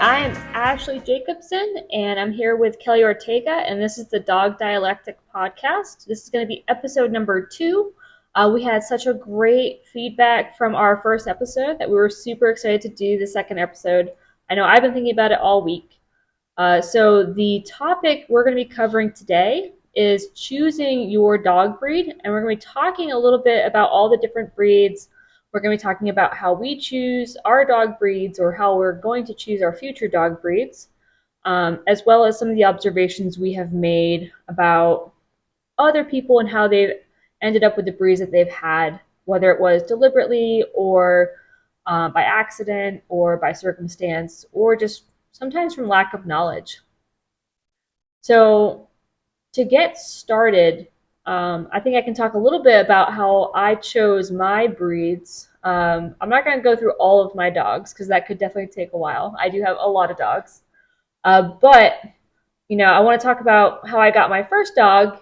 I am Ashley Jacobson, and I'm here with Kelly Ortega, and this is the Dog Dialectic Podcast. This is going to be episode number 2. We had such a great feedback from our first episode that we were super excited to do the second episode. I know I've been thinking about it all week. So the topic we're going to be covering today is choosing your dog breed, and we're going to be talking a little bit about all the different breeds. We're going to be talking about how we choose our dog breeds or how we're going to choose our future dog breeds, as well as some of the observations we have made about other people and how they've ended up with the breeds that they've had, whether it was deliberately or by accident or by circumstance or just sometimes from lack of knowledge. So, to get started, I think I can talk a little bit about how I chose my breeds. I'm not going to go through all of my dogs because that could definitely take a while. I do have a lot of dogs. But, I want to talk about how I got my first dog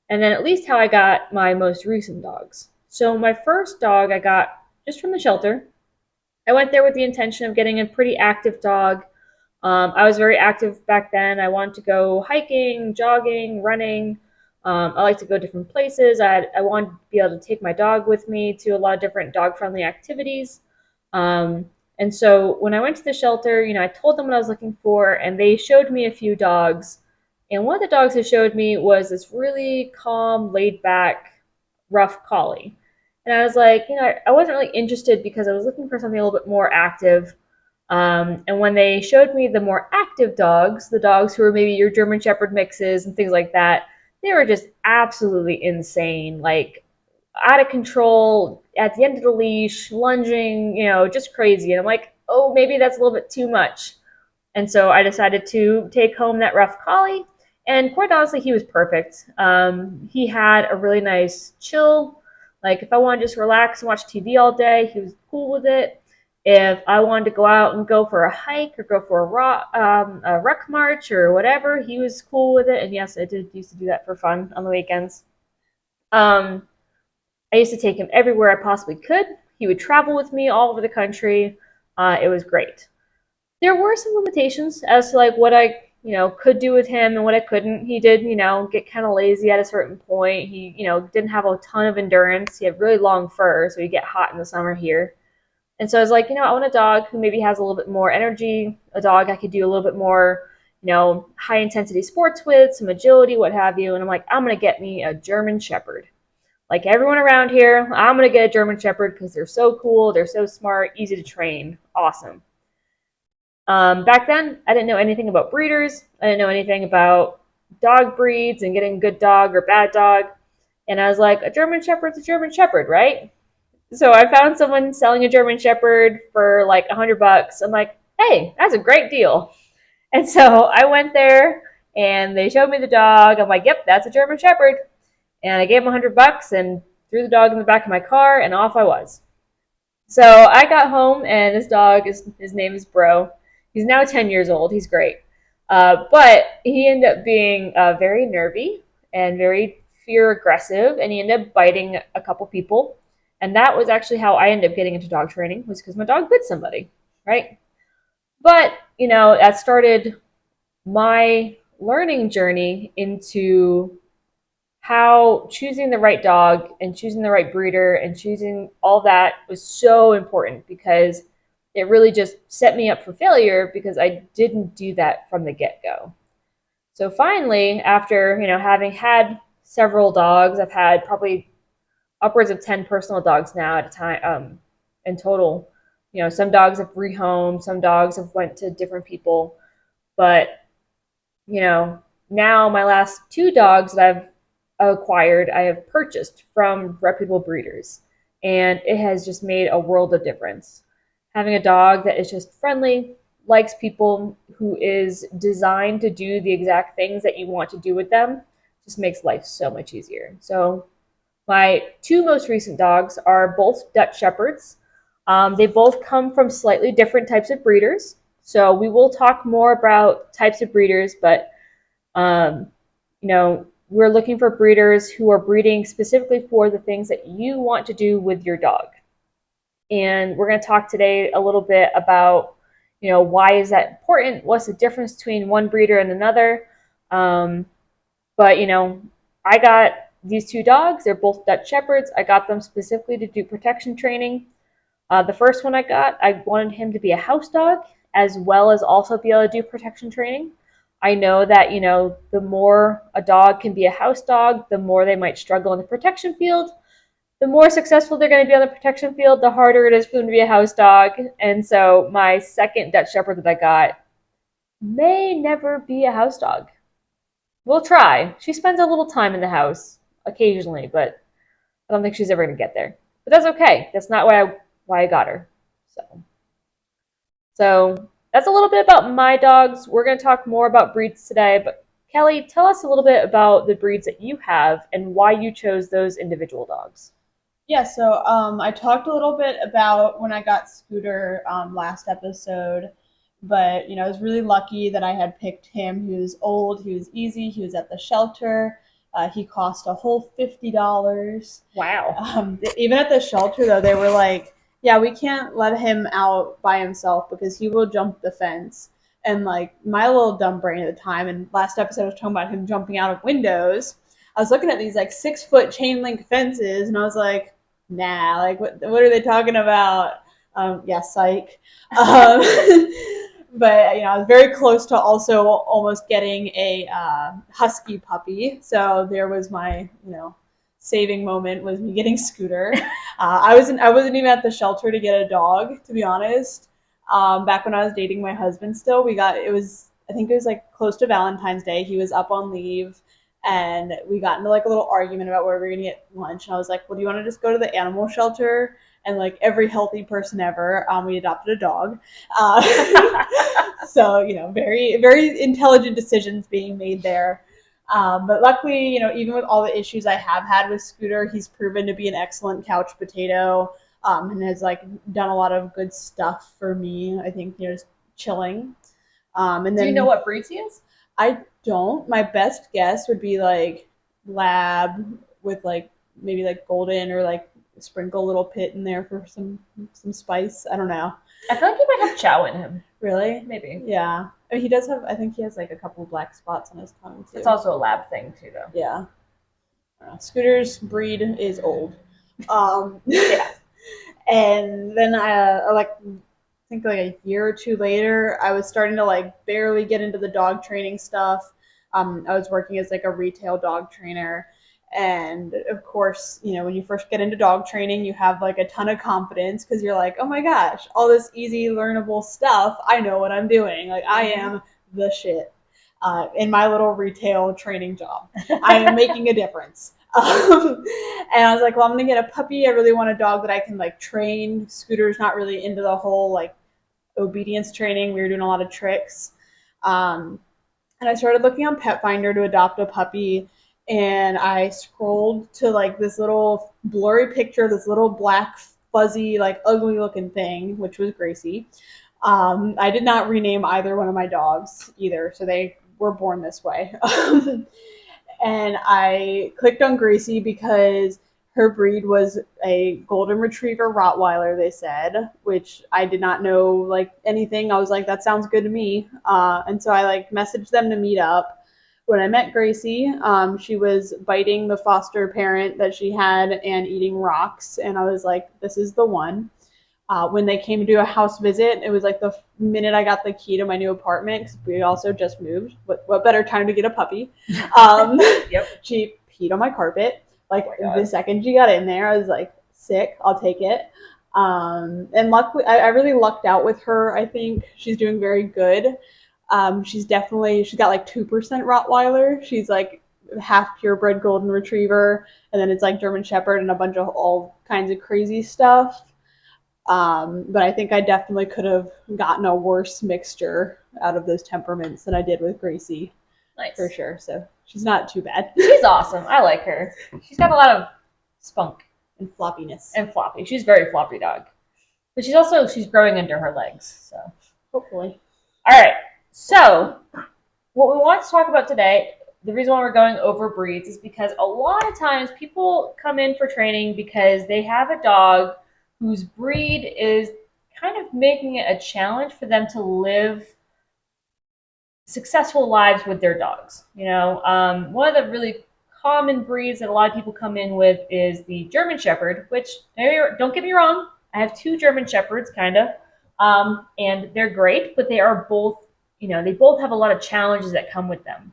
and then at least how I got my most recent dogs. So, my first dog I got just from the shelter. I went there with the intention of getting a pretty active dog. I was very active back then. I wanted to go hiking, jogging, running. I like to go different places. I wanted to be able to take my dog with me to a lot of different dog-friendly activities. Um, and so when I went to the shelter, I told them what I was looking for, and they showed me a few dogs. And one of the dogs they showed me was this really calm, laid-back, rough collie. And I was like, I wasn't really interested because I was looking for something a little bit more active. And when they showed me the more active dogs, the dogs who were maybe your German Shepherd mixes and things like that, they were just absolutely insane, like out of control at the end of the leash, lunging, just crazy. And I'm like, oh, maybe that's a little bit too much. And so I decided to take home that rough collie. And quite honestly, he was perfect. He had a really nice chill. Like if I wanted to just relax and watch TV all day, he was cool with it. If I wanted to go out and go for a hike or go for a ruck march or whatever, he was cool with it. And yes, I did used to do that for fun on the weekends. Um, I used to take him everywhere I possibly could. He would travel with me all over the country. It was great. There were some limitations as to like what I could do with him and what I couldn't. He did get kind of lazy at a certain point. He didn't have a ton of endurance. He had really long fur, so he'd get hot in the summer here. And so I was like, I want a dog who maybe has a little bit more energy, a dog I could do a little bit more, high intensity sports with, some agility, what have you. And I'm like, I'm going to get me a German Shepherd. Like everyone around here, I'm going to get a German Shepherd because they're so cool, they're so smart, easy to train, awesome. Back then, I didn't know anything about breeders. I didn't know anything about dog breeds and getting a good dog or bad dog. And I was like, a German Shepherd's a German Shepherd, right? So I found someone selling a German Shepherd for like $100. I'm like, hey, that's a great deal. And so I went there and they showed me the dog. I'm like, yep, that's a German Shepherd. And I gave him $100 and threw the dog in the back of my car and off I was. So I got home and this dog his name is Bro. He's now 10 years old. He's great. But he ended up being very nervy and very fear aggressive, and he ended up biting a couple people. And that was actually how I ended up getting into dog training, was because my dog bit somebody, right? But, that started my learning journey into how choosing the right dog and choosing the right breeder and choosing all that was so important because it really just set me up for failure because I didn't do that from the get-go. So finally, after, having had several dogs, I've had probably upwards of 10 personal dogs now at a time in total. Some dogs have rehomed, some dogs have went to different people, but now my last 2 dogs that I've acquired, I have purchased from reputable breeders, and it has just made a world of difference. Having a dog that is just friendly, likes people, who is designed to do the exact things that you want to do with them, just makes life so much easier. So my 2 most recent dogs are both Dutch Shepherds. They both come from slightly different types of breeders. So we will talk more about types of breeders, but um, we're looking for breeders who are breeding specifically for the things that you want to do with your dog. And we're going to talk today a little bit about, why is that important? What's the difference between one breeder and another? Um, but I got these two dogs. They're both Dutch Shepherds. I got them specifically to do protection training. The first one I wanted him to be a house dog as well as also be able to do protection training. I know that, the more a dog can be a house dog, the more they might struggle in the protection field. The more successful they're going to be on the protection field, the harder it is for them to be a house dog. And so my second Dutch Shepherd that I got may never be a house dog. We'll try. She spends a little time in the house occasionally, but I don't think she's ever going to get there. But that's okay. That's not why I got her. So that's a little bit about my dogs. We're going to talk more about breeds today, but Kelly, tell us a little bit about the breeds that you have and why you chose those individual dogs. Yeah, so I talked a little bit about when I got Scooter last episode, but I was really lucky that I had picked him. He was old, he was easy, he was at the shelter. He cost a whole $50. Wow. Even at the shelter, though, they were like, "Yeah, we can't let him out by himself because he will jump the fence." And like my little dumb brain at the time, and last episode I was talking about him jumping out of windows. I was looking at these like 6 foot chain link fences, and I was like, nah, like what are they talking about? Yeah, psych. Um, but I was very close to also almost getting a husky puppy. So there was my saving moment was me getting Scooter. I wasn't even at the shelter to get a dog, to be honest. Back when I was dating my husband, still we got it was I think it was like close to Valentine's Day. He was up on leave and we got into like a little argument about where we were gonna get lunch. And I was like, "Well, do you want to just go to the animal shelter?" And like every healthy person ever, we adopted a dog. Uh, so very very intelligent decisions being made there. But luckily, even with all the issues I have had with Scooter, he's proven to be an excellent couch potato, and has like done a lot of good stuff for me. I think just chilling. And Do you know then what breeds he is? I don't. My best guess would be like lab with like maybe like golden or like sprinkle a little pit in there for some spice. I don't know. I feel like he might have chow in him. Really? Maybe. Yeah. I mean, he does have. I think he has like a couple of black spots on his tongue It's too. also a lab thing too, though. Yeah. Scooter's breed is old. Yeah. And then I like think like a year or two later, I was starting to like barely get into the dog training stuff. I was working as like a retail dog trainer. And of course, when you first get into dog training, you have like a ton of confidence because you're like, oh my gosh, all this easy, learnable stuff. I know what I'm doing. Like, I am the shit in my little retail training job. I am making a difference. And I was like, well, I'm gonna get a puppy. I really want a dog that I can like train. Scooter's not really into the whole like obedience training. We were doing a lot of tricks. Um, and I started looking on Pet Finder to adopt a puppy. And I scrolled to like this little blurry picture of this little black, fuzzy, like ugly looking thing, which was Gracie. I did not rename either one of my dogs either, so they were born this way. And I clicked on Gracie because her breed was a golden retriever Rottweiler, they said, which I did not know like anything. I was like, that sounds good to me. And so I like messaged them to meet up. When I met Gracie, she was biting the foster parent that she had and eating rocks. And I was like, this is the one. When they came to do a house visit, it was like the minute I got the key to my new apartment because we also just moved. What better time to get a puppy? Yep. She peed on my carpet. Like Oh the second she got in there, I was like, sick. I'll take it. And luckily, I really lucked out with her. I think she's doing very good. She's got like 2% Rottweiler. She's like half purebred golden retriever, and then it's like German Shepherd and a bunch of all kinds of crazy stuff. But I think I definitely could have gotten a worse mixture out of those temperaments than I did with Gracie, Nice. for sure. So she's not too bad. She's awesome. I like her. She's got a lot of spunk And floppiness. and floppy. She's a very floppy dog. But she's growing under her legs. So Hopefully. all right. So what we want to talk about today, the reason why we're going over breeds is because a lot of times people come in for training because they have a dog whose breed is kind of making it a challenge for them to live successful lives with their dogs. One of the really common breeds that a lot of people come in with is the German Shepherd, which don't get me wrong, I have two German Shepherds, kind of, and they're great, but they are both, they both have a lot of challenges that come with them.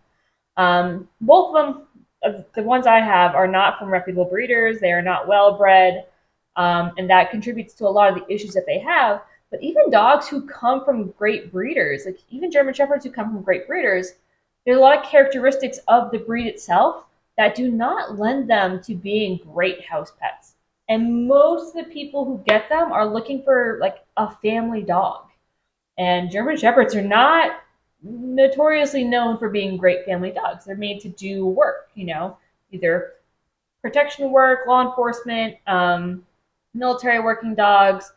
Both of them, the ones I have, are not from reputable breeders. They are not well bred, and that contributes to a lot of the issues that they have. But even dogs who come from great breeders, like even German Shepherds who come from great breeders, there's a lot of characteristics of the breed itself that do not lend them to being great house pets. And most of the people who get them are looking for like a family dog. And German Shepherds are not notoriously known for being great family dogs. They're made to do work, either protection work, law enforcement, military working dogs,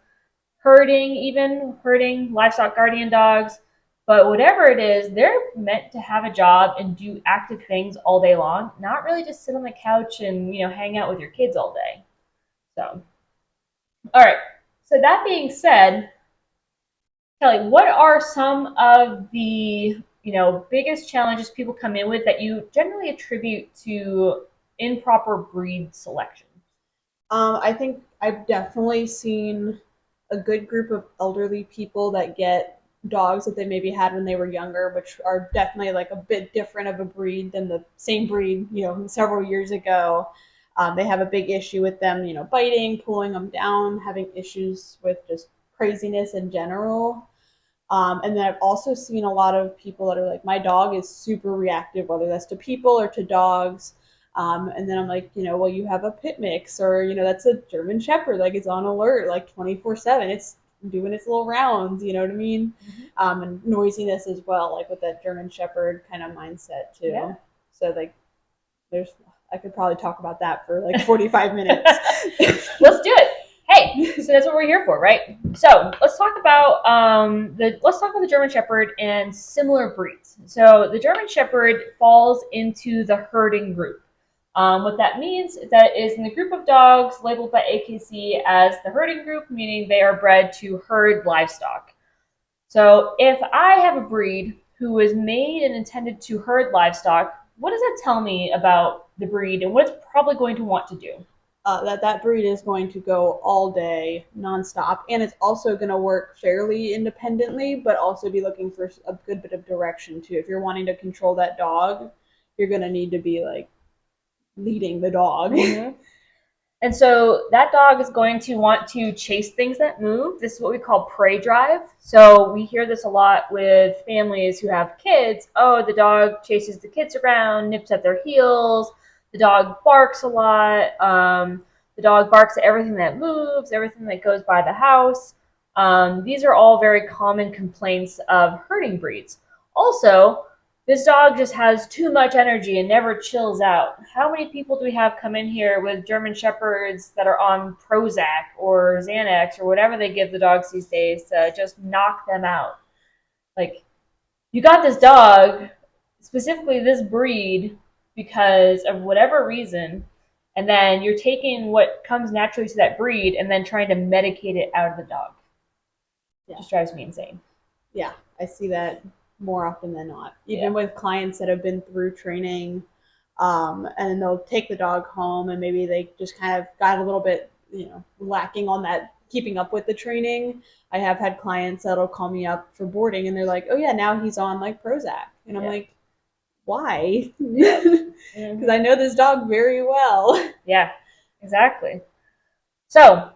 herding, livestock guardian dogs. But whatever it is, they're meant to have a job and do active things all day long, not really just sit on the couch and, hang out with your kids all day. So, all right. So that being said, Kelly, what are some of the biggest challenges people come in with that you generally attribute to improper breed selection? I think I've definitely seen a good group of elderly people that get dogs that they maybe had when they were younger, which are definitely like a bit different of a breed than the same breed, several years ago. They have a big issue with them, biting, pulling them down, having issues with just craziness in general. And then I've also seen a lot of people that are like, my dog is super reactive, whether that's to people or to dogs. And then I'm like, well, you have a pit mix, or, that's a German Shepherd, like it's on alert, like 24/7. It's doing its little rounds, you know what I mean? And noisiness as well, like with that German Shepherd kind of mindset too. Yeah. So like, I could probably talk about that for like 45 minutes. Let's do it. Hey, so that's what we're here for, right? So let's talk about the German Shepherd and similar breeds. So the German Shepherd falls into the herding group. What that means is that it is in the group of dogs labeled by AKC as the herding group, meaning they are bred to herd livestock. So if I have a breed who is made and intended to herd livestock, what does that tell me about the breed and what it's probably going to want to do? That breed is going to go all day nonstop, and it's also going to work fairly independently, but also be looking for a good bit of direction too. If you're wanting to control that dog, you're going to need to be like leading the dog. Mm-hmm. And so that dog is going to want to chase things that move. This is what we call prey drive. So we hear this a lot with families who have kids. Oh, the dog chases the kids around, nips at their heels. The dog barks a lot. The dog barks at everything that moves, everything that goes by the house. These are all very common complaints of herding breeds. Also, this dog just has too much energy and never chills out. How many people do we have come in here with German Shepherds that are on Prozac or Xanax or whatever they give the dogs these days to just knock them out? Like, you got this dog, specifically this breed, because of whatever reason, and then you're taking what comes naturally to that breed and then trying to medicate it out of the dog. It just drives me insane. Yeah, I see that more often than not. Even with clients that have been through training, and they'll take the dog home, and maybe they just kind of got a little bit, lacking on that keeping up with the training. I have had clients that'll call me up for boarding, and they're like, "Oh yeah, now he's on like Prozac," and I'm like, "Why?" Because I know this dog very well. Yeah, exactly. So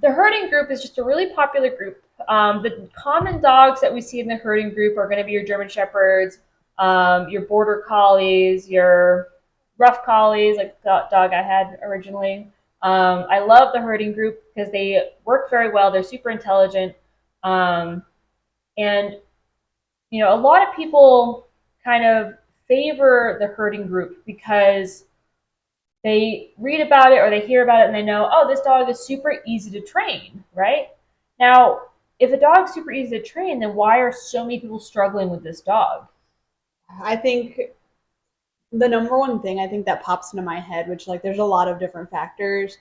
the herding group is just a really popular group. The common dogs that we see in the herding group are going to be your German Shepherds, your Border Collies, your Rough Collies, like the dog I had originally. I love the herding group because they work very well. They're super intelligent. And, a lot of people kind of favor the herding group because they read about it or they hear about it and they know, oh, this dog is super easy to train, right? Now, if a dog's super easy to train, then why are so many people struggling with this dog? I think the number one thing I think that pops into my head, which like there's a lot of different factors,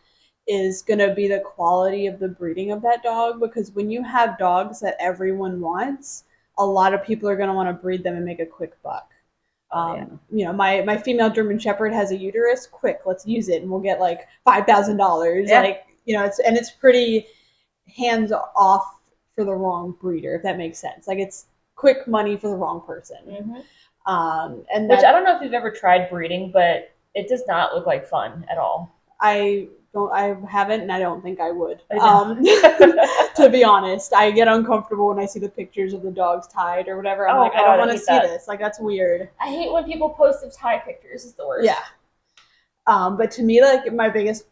is going to be the quality of the breeding of that dog, because when you have dogs that everyone wants, a lot of people are going to want to breed them and make a quick buck. Oh yeah. My female German Shepherd has a uterus. Quick, let's use it, and we'll get like $5,000. Yeah. Like, it's pretty hands off for the wrong breeder, if that makes sense. Like, it's quick money for the wrong person. Mm-hmm. And Which I don't know if you've ever tried breeding, but it does not look like fun at all. I haven't, and I don't think I would. I To be honest, I get uncomfortable when I see the pictures of the dogs tied or whatever. I'm like, I don't want to see this. Like, that's weird. I hate when people post of tie pictures. It's the worst. Yeah. But to me, like, my biggest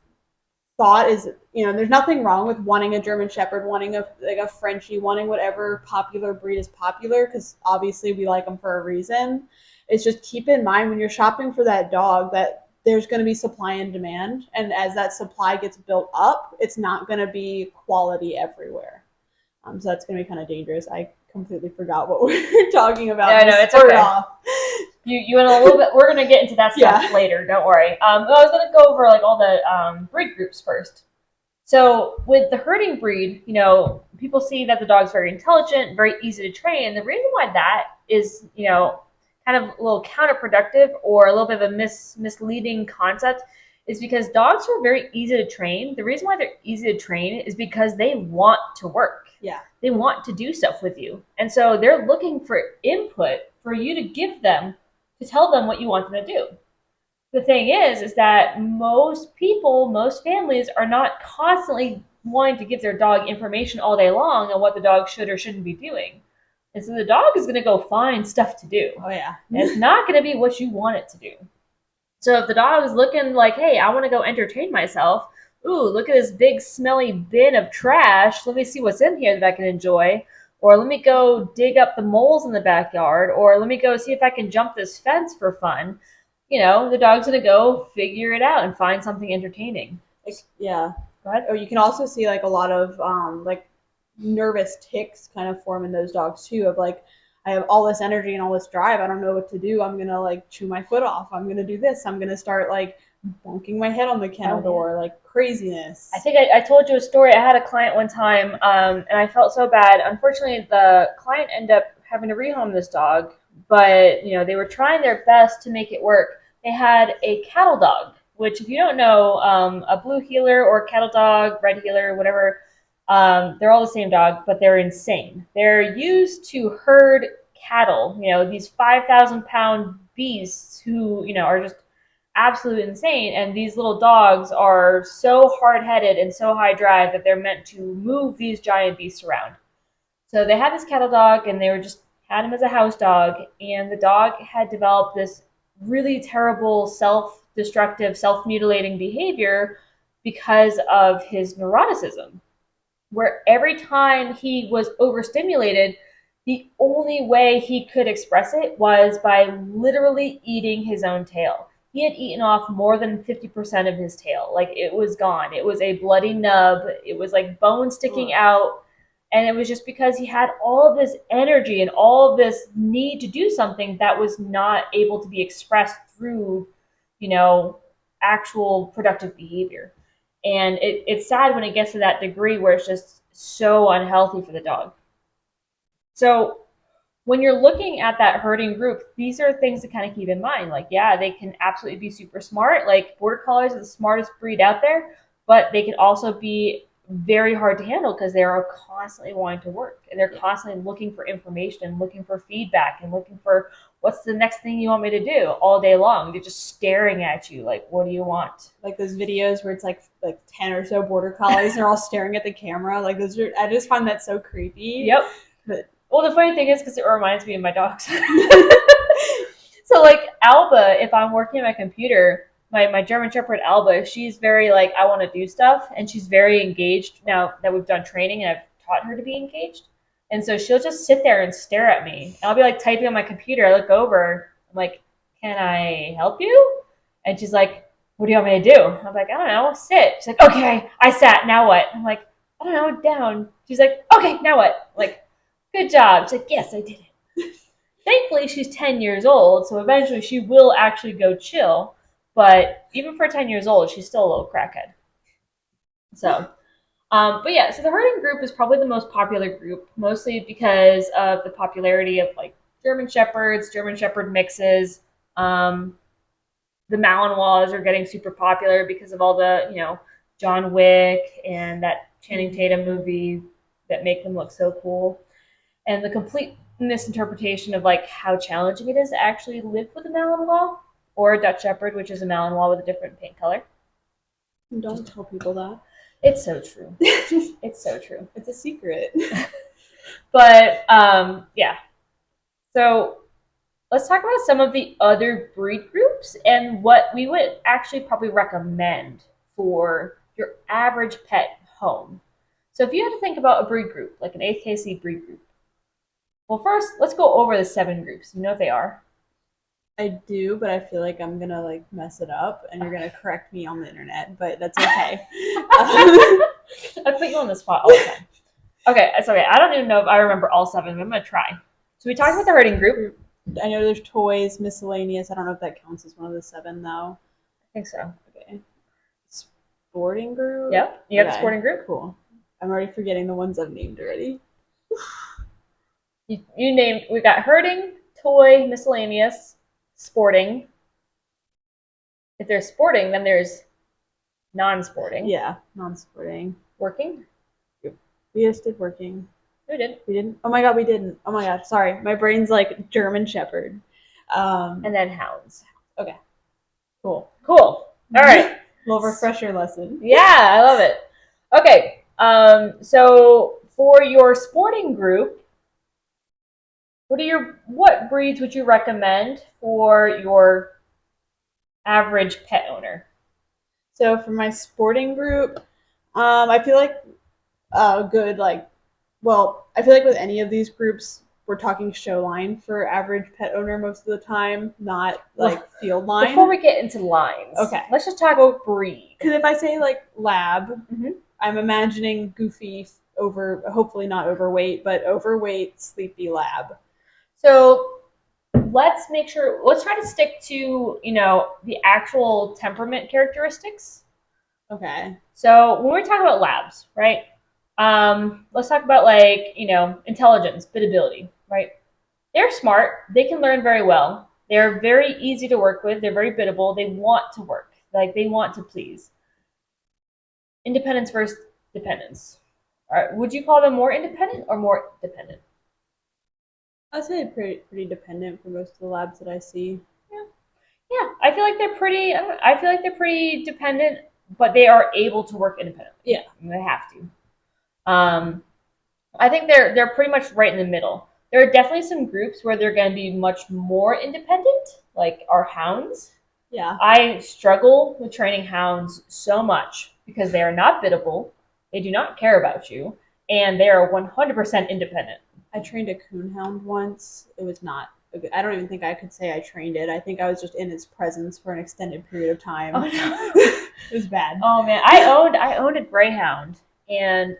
thought is, there's nothing wrong with wanting a German Shepherd, wanting a Frenchie, wanting whatever popular breed is popular, because obviously we like them for a reason. It's just, keep in mind when you're shopping for that dog that there's going to be supply and demand, and as that supply gets built up, it's not going to be quality everywhere. So that's going to be kind of dangerous. I completely forgot what we were talking about. Yeah, no, it's okay. You went a little bit. We're gonna get into that stuff later. Don't worry. I was gonna go over like all the breed groups first. So with the herding breed, people see that the dog's very intelligent, very easy to train. The reason why that is, kind of a little counterproductive or a little bit of a misleading concept is because dogs are very easy to train. The reason why they're easy to train is because they want to work. Yeah. They want to do stuff with you. And so they're looking for input for you to give them to tell them what you want them to do. The thing is that most people, most families are not constantly wanting to give their dog information all day long on what the dog should or shouldn't be doing. And so the dog is going to go find stuff to do. Oh, yeah. And it's not going to be what you want it to do. So if the dog is looking like, hey, I want to go entertain myself. Ooh, look at this big smelly bin of trash. Let me see what's in here that I can enjoy. Or let me go dig up the moles in the backyard. Or let me go see if I can jump this fence for fun. The dog's going to go figure it out and find something entertaining. Yeah. Go ahead. Or you can also see like a lot of like nervous tics kind of form in those dogs too, of like, I have all this energy and all this drive. I don't know what to do. I'm going to like chew my foot off. I'm going to do this. I'm going to start like bonking my head on the kennel door, like craziness. I think I told you a story. I had a client one time, and I felt so bad. Unfortunately, the client ended up having to rehome this dog, but they were trying their best to make it work. They had a cattle dog, which, if you don't know, a blue heeler or cattle dog, red heeler, whatever, they're all the same dog, but they're insane. They're used to herd cattle, these 5,000-pound beasts who, are just absolutely insane. And these little dogs are so hard-headed and so high drive that they're meant to move these giant beasts around. So they had this cattle dog, and they were just had him as a house dog, and the dog had developed this really terrible self-destructive, self-mutilating behavior because of his neuroticism, where every time he was overstimulated, the only way he could express it was by literally eating his own tail. He had eaten off more than 50% of his tail. Like, it was gone. It was a bloody nub. It was like bone sticking out. And it was just because he had all of this energy and all of this need to do something that was not able to be expressed through, actual productive behavior. And it's sad when it gets to that degree where it's just so unhealthy for the dog. So when you're looking at that herding group, these are things to kind of keep in mind. Like, yeah, they can absolutely be super smart. Like, border collies are the smartest breed out there, but they can also be very hard to handle because they are constantly wanting to work. And they're constantly looking for information, looking for feedback, and looking for what's the next thing you want me to do all day long. They're just staring at you like, what do you want? Like those videos where it's like 10 or so border collies and they're all staring at the camera. Like, I just find that so creepy. Yep. But well, the funny thing is, because it reminds me of my dogs. So like Alba, if I'm working at my computer, my German Shepherd Alba, she's very like, I want to do stuff, and she's very engaged now that we've done training and I've taught her to be engaged. And so she'll just sit there and stare at me. And I'll be like typing on my computer. I look over. I'm like, can I help you? And she's like, what do you want me to do? I'm like, I don't know, sit. She's like, okay, I sat. Now what? I'm like, I don't know, down. She's like, okay, now what? I'm like, good job. She's like, yes, I did it. Thankfully, she's 10 years old, so eventually she will actually go chill. But even for 10 years old, she's still a little crackhead. So, but yeah, so the herding group is probably the most popular group, mostly because of the popularity of like German Shepherds, German Shepherd mixes. Um, the Malinois are getting super popular because of all the, John Wick and that Channing Tatum movie that make them look so cool. And the complete misinterpretation of like how challenging it is to actually live with a Malinois or a Dutch Shepherd, which is a Malinois with a different paint color. Don't tell people that. It's so true. It's so true. It's a secret. But yeah. So let's talk about some of the other breed groups and what we would actually probably recommend for your average pet home. So if you had to think about a breed group, like an AKC breed group, well, first let's go over the 7 groups. You know what they are? I do, but I feel like I'm gonna like mess it up, and you're gonna correct me on the internet. But that's okay. I put you on the spot all the time. Okay, it's okay. I don't even know if I remember all 7, but I'm gonna try. So we talked about the herding group. I know there's toys, miscellaneous. I don't know if that counts as one of the 7 though. I think so. Okay. Sporting group. Yep, you got the Okay, sporting group. Cool. I'm already forgetting the ones I've named already. You named. We got herding, toy, miscellaneous, sporting. If there's sporting, then there's non-sporting. Yeah, non-sporting. Working. We just did working. We did. We didn't. Oh my god, we didn't. Oh my god, sorry. My brain's like German Shepherd. And then hounds. Okay. Cool. All right. Little refresher lesson. Yeah, I love it. Okay. So for your sporting group, what breeds would you recommend for your average pet owner? So for my sporting group, I feel like good like well, I feel like with any of these groups, we're talking show line for average pet owner most of the time, not like field line. Before we get into lines, okay, let's just talk about breed. Because if I say like lab, I'm imagining goofy, hopefully not overweight, but overweight, sleepy lab. So let's try to stick to, the actual temperament characteristics. Okay. So when we're talking about labs, right? Let's talk about like, intelligence, biddability, right? They're smart. They can learn very well. They're very easy to work with. They're very biddable. They want to work. Like they want to please. Independence versus dependence. All right. Would you call them more independent or more dependent? I'd say pretty dependent for most of the labs that I see. Yeah. I feel like they're pretty. I feel like they're pretty dependent, but they are able to work independently. Yeah, they have to. I think they're pretty much right in the middle. There are definitely some groups where they're going to be much more independent, like our hounds. Yeah. I struggle with training hounds so much because they are not biddable, they do not care about you, and they are 100% independent. I trained a coonhound once. It was not. I don't even think I could say I trained it. I think I was just in its presence for an extended period of time. Oh no, it was bad. Oh man, I owned a greyhound, and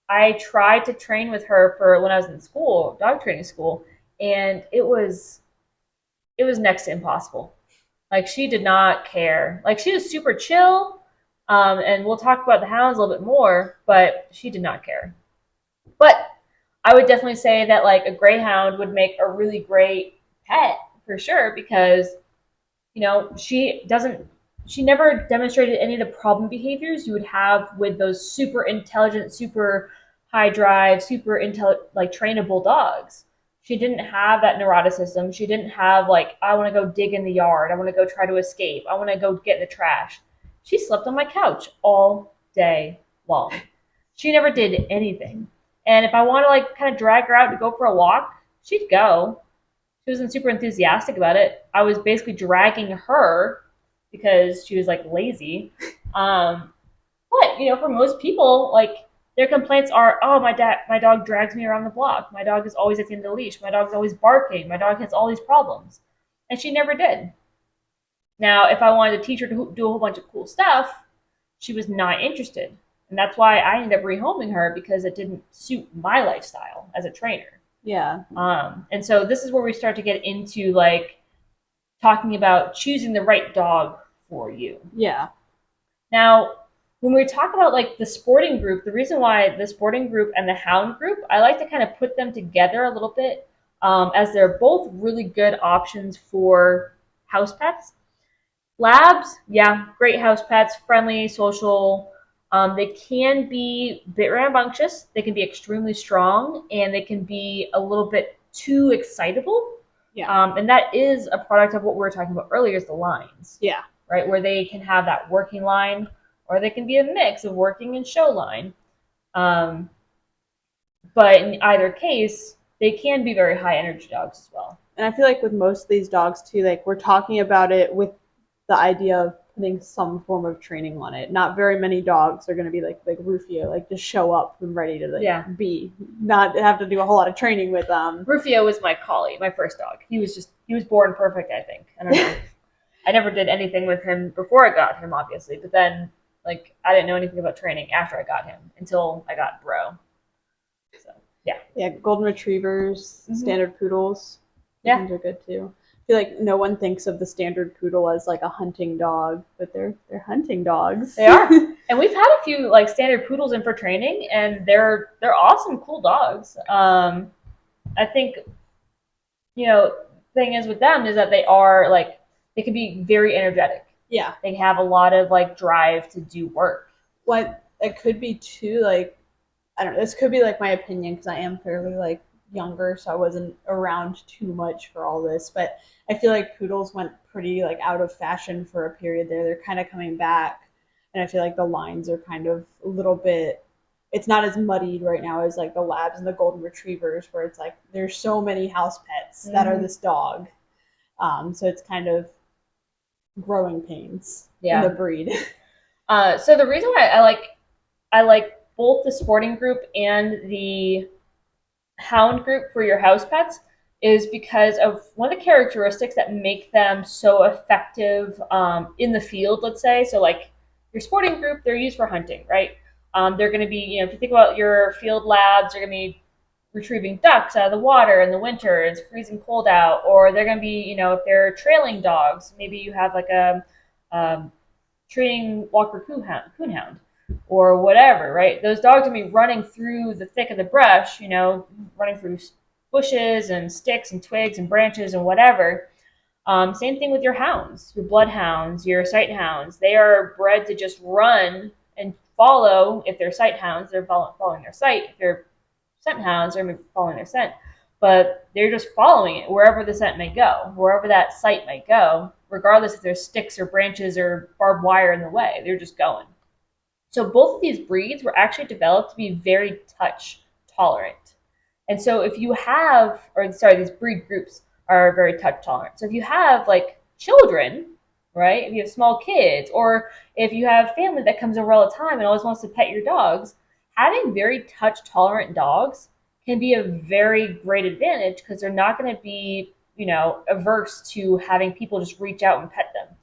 I tried to train with her for when I was in school, dog training school, and it was next to impossible. Like she did not care. Like she was super chill, and we'll talk about the hounds a little bit more, but she did not care. But I would definitely say that like a greyhound would make a really great pet for sure because she never demonstrated any of the problem behaviors you would have with those super intelligent, super high drive, like trainable dogs. She didn't have that neuroticism. She didn't have like, I want to go dig in the yard. I want to go try to escape. I want to go get in the trash. She slept on my couch all day long. She never did anything. And if I want to like kind of drag her out to go for a walk, she'd go. She wasn't super enthusiastic about it. I was basically dragging her because she was like lazy. But for most people, like their complaints are, oh, my dog drags me around the block. My dog is always at the end of the leash. My dog's always barking. My dog has all these problems, and she never did. Now, if I wanted to teach her to do a whole bunch of cool stuff, she was not interested, and that's why I ended up rehoming her because it didn't suit my lifestyle as a trainer. Yeah. And so this is where we start to get into like talking about choosing the right dog for you. Yeah. Now, when we talk about like the sporting group, the reason why the sporting group and the hound group, I like to kind of put them together a little bit, as they're both really good options for house pets. Labs, yeah, great house pets, friendly, social. They can be a bit rambunctious. They can be extremely strong, and they can be a little bit too excitable. Yeah. And that is a product of what we were talking about earlier, is the lines, Yeah. right? Where they can have that working line, or they can be a mix of working and show line. Um, but in either case, they can be very high energy dogs as well. And I feel like with most of these dogs too, like we're talking about it with the idea of putting some form of training on it. Not very many dogs are going to be like Rufio, like just show up and ready to like Yeah. be, not have to do a whole lot of training with them. Rufio was my collie, my first dog. He was born perfect, I think. I don't know. I never did anything with him before I got him, obviously, but then like I didn't know anything about training after I got him until I got Bro. So yeah. Yeah, golden retrievers, standard poodles. Yeah. Those are good too. I feel like no one thinks of the standard poodle as like a hunting dog, but they're hunting dogs. They are. And we've had a few like standard poodles in for training, and they're awesome, cool dogs. I think, thing is with them is that they are like they can be very energetic. Yeah. They have a lot of like drive to do work. What it could be too, like I don't know. This could be like my opinion because I am fairly like younger, so I wasn't around too much for all this. But I feel like poodles went pretty like out of fashion for a period there. They're kind of coming back, and I feel like the lines are kind of a little bit. It's not as muddied right now as like the labs and the golden retrievers, where it's like there's so many house pets that are this dog. So it's kind of growing pains in the breed. So the reason why I like both the sporting group and the hound group for your house pets is because of one of the characteristics that make them so effective in the field. Let's say so, like your sporting group, they're used for hunting, right? They're going to be, if you think about your field labs, they're going to be retrieving ducks out of the water in the winter. It's freezing cold out, or they're going to be, if they're trailing dogs, maybe you have like a training Walker coonhound or whatever, right? Those dogs are going to be running through the thick of the brush, running through bushes and sticks and twigs and branches and whatever. Same thing with your hounds, your bloodhounds, your sight hounds. They are bred to just run and follow. If they're sight hounds, they're following their sight. If they're scent hounds, they're following their scent. But they're just following it wherever the scent may go, wherever that sight may go, regardless if there's sticks or branches or barbed wire in the way. They're just going. So both of these breeds were actually developed to be very touch tolerant. And so if you have, or sorry, these breed groups are very touch tolerant. So if you have like children, right? If you have small kids, or if you have family that comes over all the time and always wants to pet your dogs, having very touch tolerant dogs can be a very great advantage because they're not going to be, averse to having people just reach out and pet them.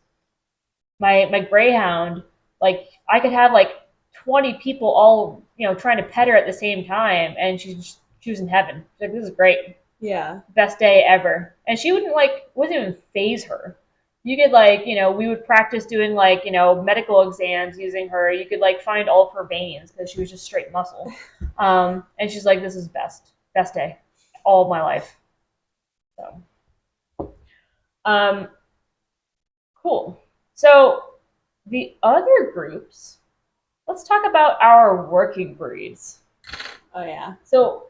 My greyhound, like I could have like 20 people all trying to pet her at the same time, and she was in heaven. She's like, this is great, Yeah. best day ever. And she wouldn't even phase her. You could we would practice doing medical exams using her. You could find all of her veins because she was just straight muscle. And she's like, this is best day all of my life. So um cool. So the other groups, let's talk about our working breeds. Oh yeah. So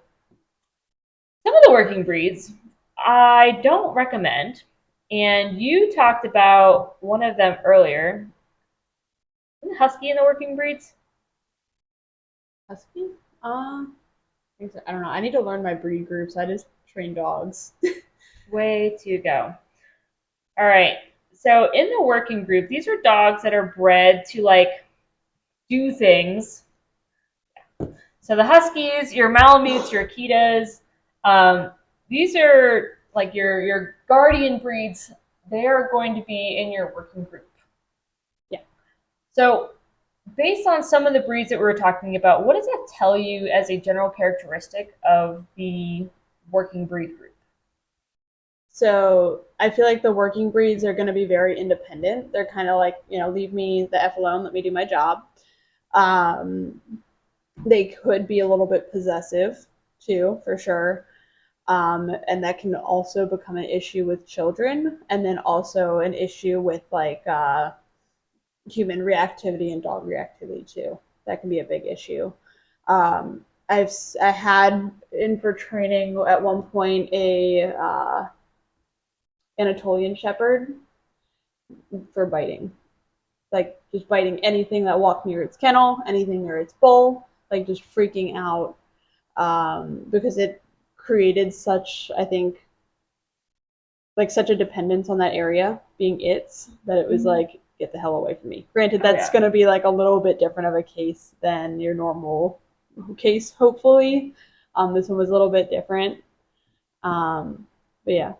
some of the working breeds I don't recommend, and you talked about one of them earlier. Isn't Husky in the working breeds? Husky? I don't know. I need to learn my breed groups. I just train dogs. Way to go. All right. So in the working group, these are dogs that are bred to do things. So the Huskies, your Malamutes, your Akitas, these are like your guardian breeds. They are going to be in your working group. Yeah. So based on some of the breeds that we were talking about, what does that tell you as a general characteristic of the working breed group? So I feel like the working breeds are going to be very independent. They're kind of like, leave me the F alone, let me do my job. Um, they could be a little bit possessive too, for sure. And that can also become an issue with children, and then also an issue with like human reactivity and dog reactivity too. That can be a big issue. I had in for training at one point a Anatolian Shepherd for biting, like just biting anything that walked near its kennel, anything near its bowl, like just freaking out because it created such, I think, like such a dependence on that area being its that it was like, get the hell away from me. Granted, that's going to be like a little bit different of a case than your normal case, hopefully. This one was a little bit different. But yeah.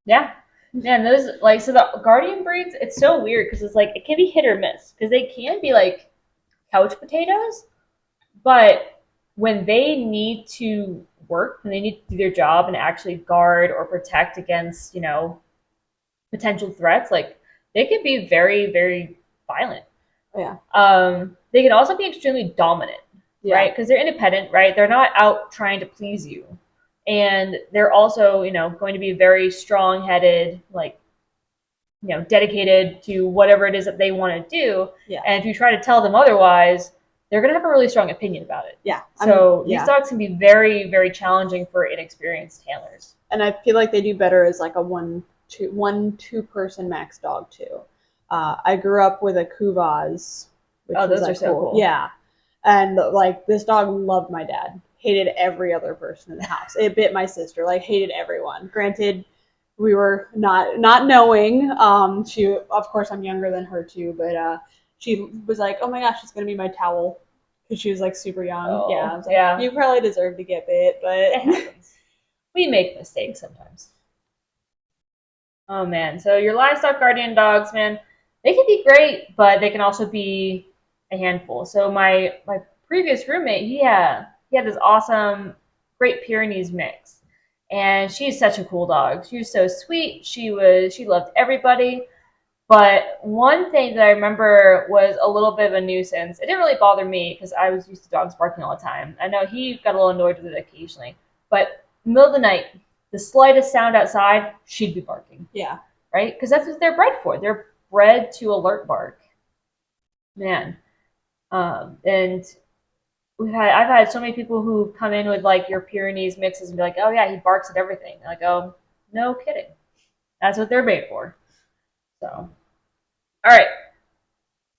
Yeah. Man, those like so the guardian breeds, it's so weird because it's like it can be hit or miss because they can be like couch potatoes, but when they need to work, when they need to do their job and actually guard or protect against, potential threats, like they can be very, very violent. Yeah. They can also be extremely dominant, right? Because they're independent, right? They're not out trying to please you. And they're also, going to be very strong-headed, like, dedicated to whatever it is that they want to do. Yeah. And if you try to tell them otherwise, they're going to have a really strong opinion about it. Yeah. So these dogs can be very, very challenging for inexperienced handlers. And I feel like they do better as like a two person max dog too. I grew up with a Kuvaz. Those are so cool. Yeah. And like this dog loved my dad. Hated every other person in the house. It bit my sister. Like hated everyone. Granted, we were not knowing. She, of course, I'm younger than her too, but she was like, "Oh my gosh, it's gonna be my towel," because she was like super young. I was like, you probably deserve to get bit, but it happens. We make mistakes sometimes. Oh man, so your livestock guardian dogs, man, they can be great, but they can also be a handful. So my previous roommate, he had this awesome Great Pyrenees mix, and she's such a cool dog. She was so sweet. She loved everybody. But one thing that I remember was a little bit of a nuisance. It didn't really bother me because I was used to dogs barking all the time. I know he got a little annoyed with it occasionally, but middle of the night, the slightest sound outside, she'd be barking. Yeah. Right? Because that's what they're bred for. They're bred to alert bark. Man. And I've had so many people who come in with like your Pyrenees mixes and be like, oh yeah, he barks at everything. Like, oh, no kidding. That's what they're made for. So, all right.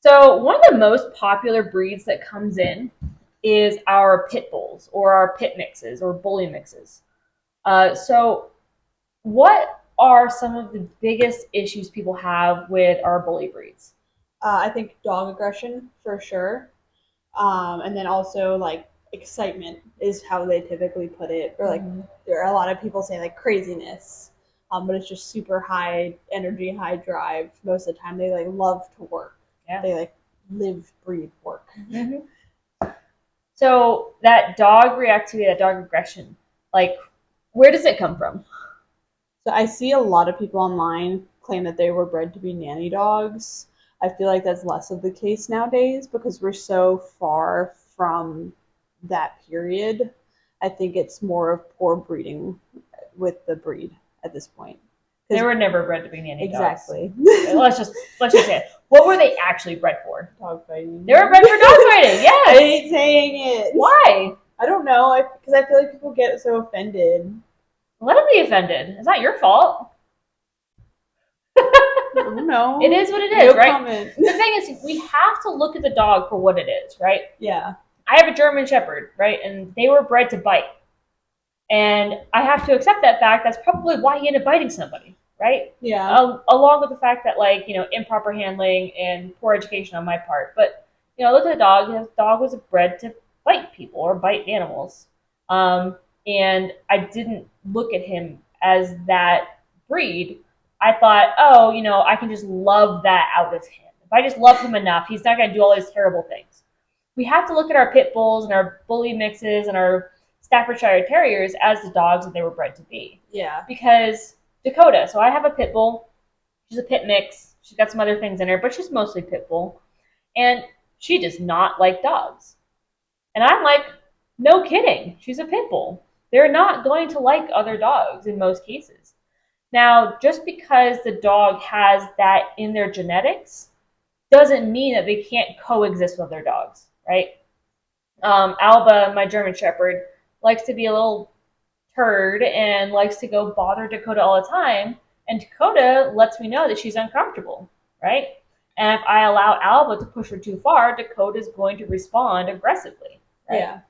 So one of the most popular breeds that comes in is our pit bulls or our pit mixes or bully mixes. So what are some of the biggest issues people have with our bully breeds? I think dog aggression for sure. And then also like excitement is how they typically put it. Or like there are a lot of people say like craziness. But it's just super high energy, high drive. Most of the time they like love to work. Yeah. They like live, breathe, work. Mm-hmm. So that dog reactivity, that dog aggression, like where does it come from? So I see a lot of people online claim that they were bred to be nanny dogs. I feel like that's less of the case nowadays because we're so far from that period. I think it's more of poor breeding with the breed at this point. They were never bred to be nanny dogs. Exactly. let's just say it. What were they actually bred for? Dog fighting. They were bred for dog fighting. Yes. I hate saying it. Why? I don't know. Because I feel like people get so offended. Let them be offended. It's not your fault. No. It is what it is, right? Comment. The thing is, we have to look at the dog for what it is, right? Yeah. I have a German Shepherd, right? And they were bred to bite. And I have to accept that fact. That's probably why he ended up biting somebody, right? Yeah. Along with the fact that, like, improper handling and poor education on my part. But, look at the dog. The dog was bred to bite people or bite animals. And I didn't look at him as that breed. I thought, I can just love that out of him. If I just love him enough, he's not going to do all these terrible things. We have to look at our pit bulls and our bully mixes and our Staffordshire Terriers as the dogs that they were bred to be. Yeah. Because Dakota, so I have a pit bull. She's a pit mix. She's got some other things in her, but she's mostly pit bull. And she does not like dogs. And I'm like, no kidding. She's a pit bull. They're not going to like other dogs in most cases. Now, just because the dog has that in their genetics doesn't mean that they can't coexist with their dogs, right? Alba, my German Shepherd, likes to be a little turd and likes to go bother Dakota all the time. And Dakota lets me know that she's uncomfortable, right? And if I allow Alba to push her too far, Dakota is going to respond aggressively, right? Yeah.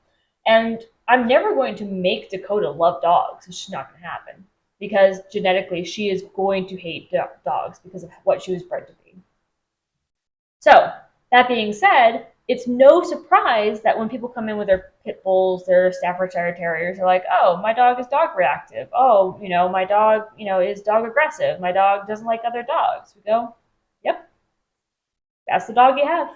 And I'm never going to make Dakota love dogs. It's just not going to happen because genetically she is going to hate dogs because of what she was bred to be. So, that being said, it's no surprise that when people come in with their pit bulls, their Staffordshire Terriers, they're like, oh, my dog is dog reactive. Oh, my dog, is dog aggressive. My dog doesn't like other dogs. We go, yep, that's the dog you have.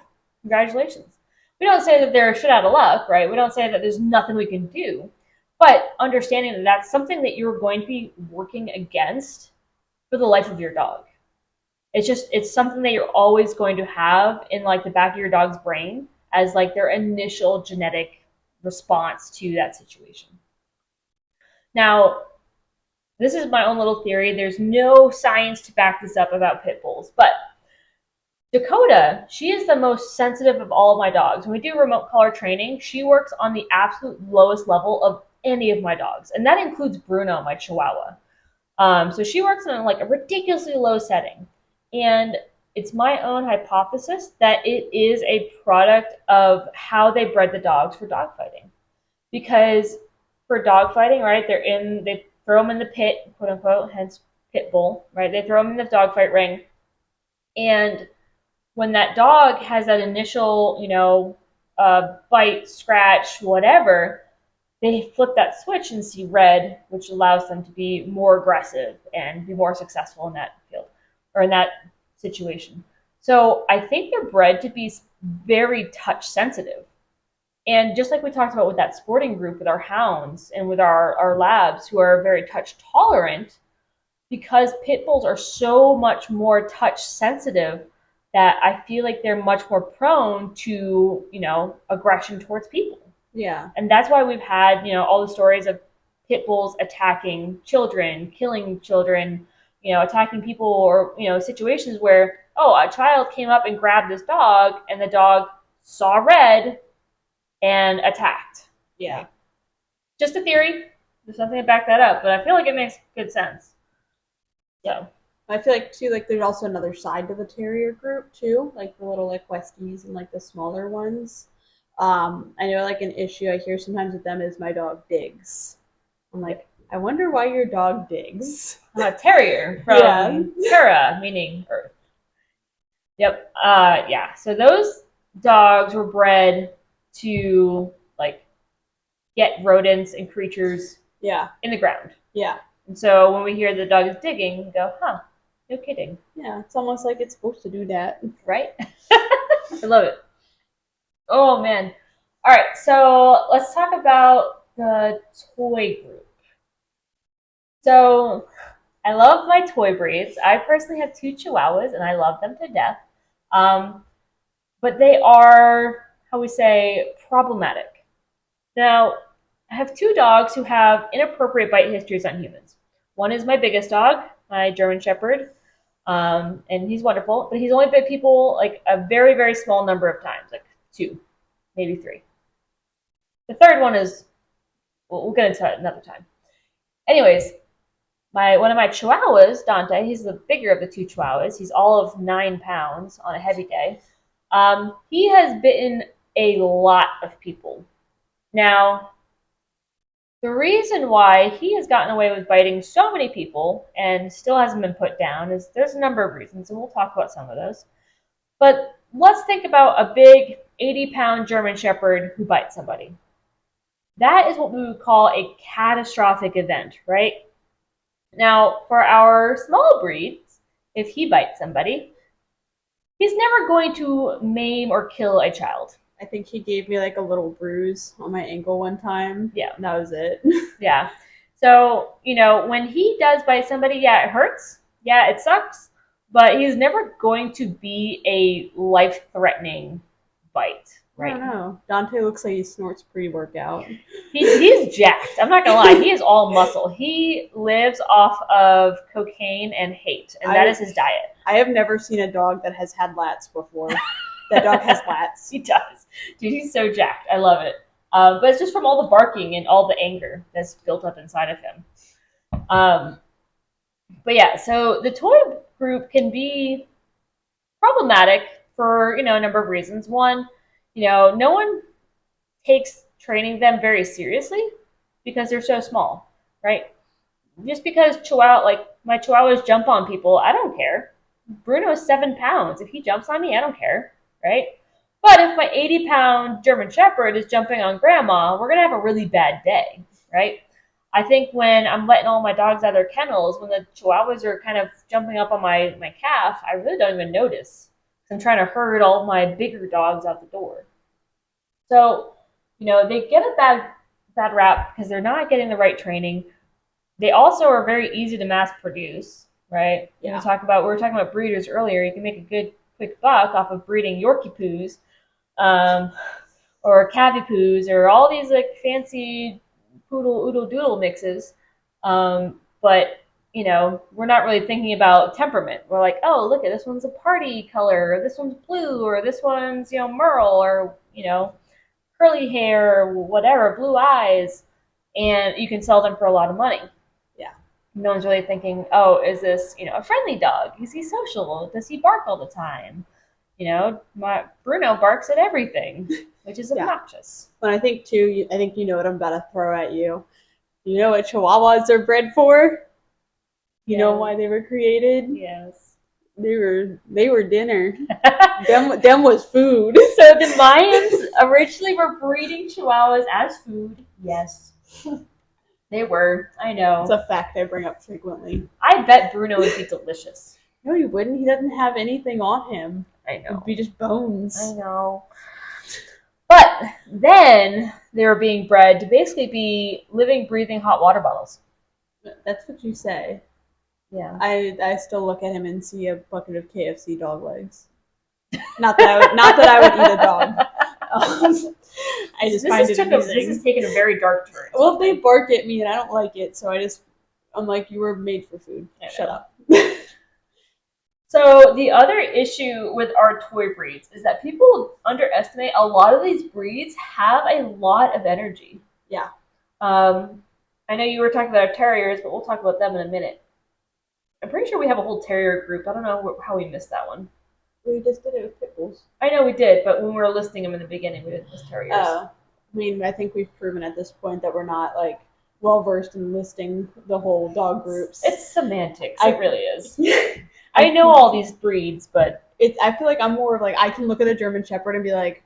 Congratulations. We don't say that they're shit out of luck, right? We don't say that there's nothing we can do. But understanding that that's something that you're going to be working against for the life of your dog. It's something that you're always going to have in like the back of your dog's brain as like their initial genetic response to that situation. Now, this is my own little theory. There's no science to back this up about pit bulls, but Dakota, she is the most sensitive of all of my dogs. When we do remote collar training, she works on the absolute lowest level of any of my dogs, and that includes Bruno, my Chihuahua. So she works in like a ridiculously low setting. And it's my own hypothesis that it is a product of how they bred the dogs for dogfighting. Because for dogfighting, right, they throw them in the pit, quote unquote, hence pit bull, right? They throw them in the dogfight ring. And when that dog has that initial, bite, scratch, whatever, they flip that switch and see red, which allows them to be more aggressive and be more successful in that field or in that situation. So I think they're bred to be very touch sensitive. And just like we talked about with that sporting group with our hounds and with our labs who are very touch tolerant, because pit bulls are so much more touch sensitive that I feel like they're much more prone to, aggression towards people. Yeah. And that's why we've had, all the stories of pit bulls attacking children, killing children, attacking people or, situations where, a child came up and grabbed this dog and the dog saw red and attacked. Yeah. Just a theory. There's nothing to back that up, but I feel like it makes good sense. So I feel like too, like there's also another side to the terrier group too, like the little like Westies and like the smaller ones. I know like an issue I hear sometimes with them is my dog digs. I'm like, I wonder why your dog digs. Terrier from Terra, meaning earth. Yep. Yeah. So those dogs were bred to like get rodents and creatures in the ground. Yeah. And so when we hear the dog is digging, we go, huh, no kidding. Yeah, it's almost like it's supposed to do that. Right? I love it. Oh, man. All right, so let's talk about the toy group. So I love my toy breeds. I personally have 2 Chihuahuas, and I love them to death. But they are, how we say, problematic. Now, I have 2 dogs who have inappropriate bite histories on humans. One is my biggest dog, my German Shepherd, and he's wonderful, but he's only bit people like a very, very small number of times, like 2, maybe 3. The third one is, we'll get into it another time. Anyways, one of my Chihuahuas, Dante, he's the bigger of the 2 Chihuahuas. He's all of 9 pounds on a heavy day. He has bitten a lot of people. Now, the reason why he has gotten away with biting so many people and still hasn't been put down is there's a number of reasons, and we'll talk about some of those. But let's think about a big 80-pound German Shepherd who bites somebody. That is what we would call a catastrophic event, right? Now, for our small breeds, if he bites somebody, he's never going to maim or kill a child. I think he gave me like a little bruise on my ankle one time. Yeah. And that was it. Yeah. So, when he does bite somebody, yeah, it hurts. Yeah, it sucks. But he's never going to be a life-threatening bite, I right? don't know. Dante looks like he snorts pre-workout. He's jacked. I'm not gonna lie. He is all muscle. He lives off of cocaine and hate, and that is his diet. I have never seen a dog that has had lats before. That dog has lats. He does. Dude, he's so jacked. I love it. But it's just from all the barking and all the anger that's built up inside of him. But yeah, so the toy group can be problematic for, a number of reasons. One, no one takes training them very seriously because they're so small, right? Just because my chihuahuas jump on people, I don't care. Bruno is 7 pounds. If he jumps on me, I don't care, right? But if my 80-pound German Shepherd is jumping on grandma, we're going to have a really bad day, right? I think when I'm letting all my dogs out of their kennels, when the chihuahuas are kind of jumping up on my calf, I really don't even notice. I'm trying to herd all my bigger dogs out the door. So, they get a bad rap because they're not getting the right training. They also are very easy to mass produce, right? Yeah. We were talking about breeders earlier. You can make a good quick buck off of breeding Yorkie poos, or Cavipoos, or all these like fancy poodle oodle doodle mixes. But we're not really thinking about temperament. We're like, oh, look at this one's a party color, or this one's blue, or this one's merle, or curly hair, or whatever, blue eyes, and you can sell them for a lot of money. Yeah. No one's really thinking, oh, is this a friendly dog? Is he social? Does he bark all the time? My Bruno barks at everything, which is obnoxious. But I think too, I think you know what I'm about to throw at you. You know what Chihuahuas are bred for? You know why they were created? Yes. They were dinner. them was food. So the Mayans originally were breeding Chihuahuas as food. Yes. They were. I know. It's a fact I bring up frequently. I bet Bruno would be delicious. No, he wouldn't. He doesn't have anything on him. I know. It'd be just bones. I know. But then they were being bred to basically be living, breathing hot water bottles. That's what you say. Yeah. I still look at him and see a bucket of KFC dog legs. Not that I would eat a dog. I just find it amusing. This is taking a very dark turn. Well, they bark at me and I don't like it, so I'm like, you were made for food. Shut up. So the other issue with our toy breeds is that people underestimate a lot of these breeds have a lot of energy. Yeah. I know you were talking about our terriers, but we'll talk about them in a minute. I'm pretty sure we have a whole terrier group. I don't know how we missed that one. We just did it with pit bulls. I know we did, but when we were listing them in the beginning, we didn't list terriers. I mean, I think we've proven at this point that we're not like well versed in listing the whole dog groups. It's semantics. It really is. I know all these breeds, but I feel like I'm more of like I can look at a German Shepherd and be like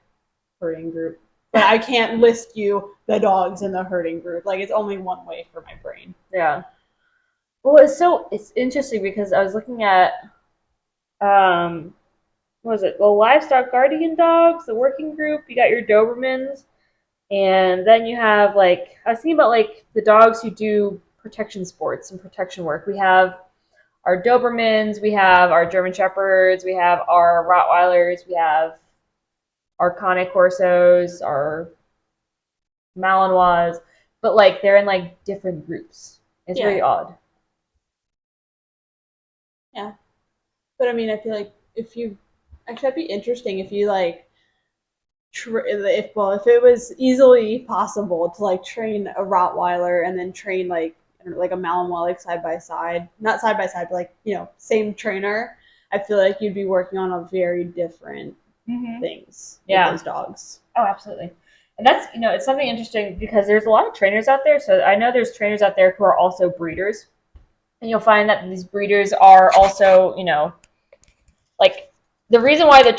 herding group, but I can't list you the dogs in the herding group. Like it's only one way for my brain. Yeah. Well, it's interesting because I was looking at what was it? The livestock guardian dogs, the working group. You got your Dobermans, and then you have I was thinking about the dogs who do protection sports and protection work. We have our Dobermans, we have our German Shepherds, we have our Rottweilers, we have our Cane Corsos, our Malinois, but they're in different groups. It's really odd. Yeah, but I mean, I feel like that'd be interesting if you if it was easily possible to train a Rottweiler and then train a Malinois side by side, not side by side, but same trainer. I feel like you'd be working on a very different things with those dogs. Oh, absolutely. And that's it's something interesting because there's a lot of trainers out there. So I know there's trainers out there who are also breeders, and you'll find that these breeders are also the reason why they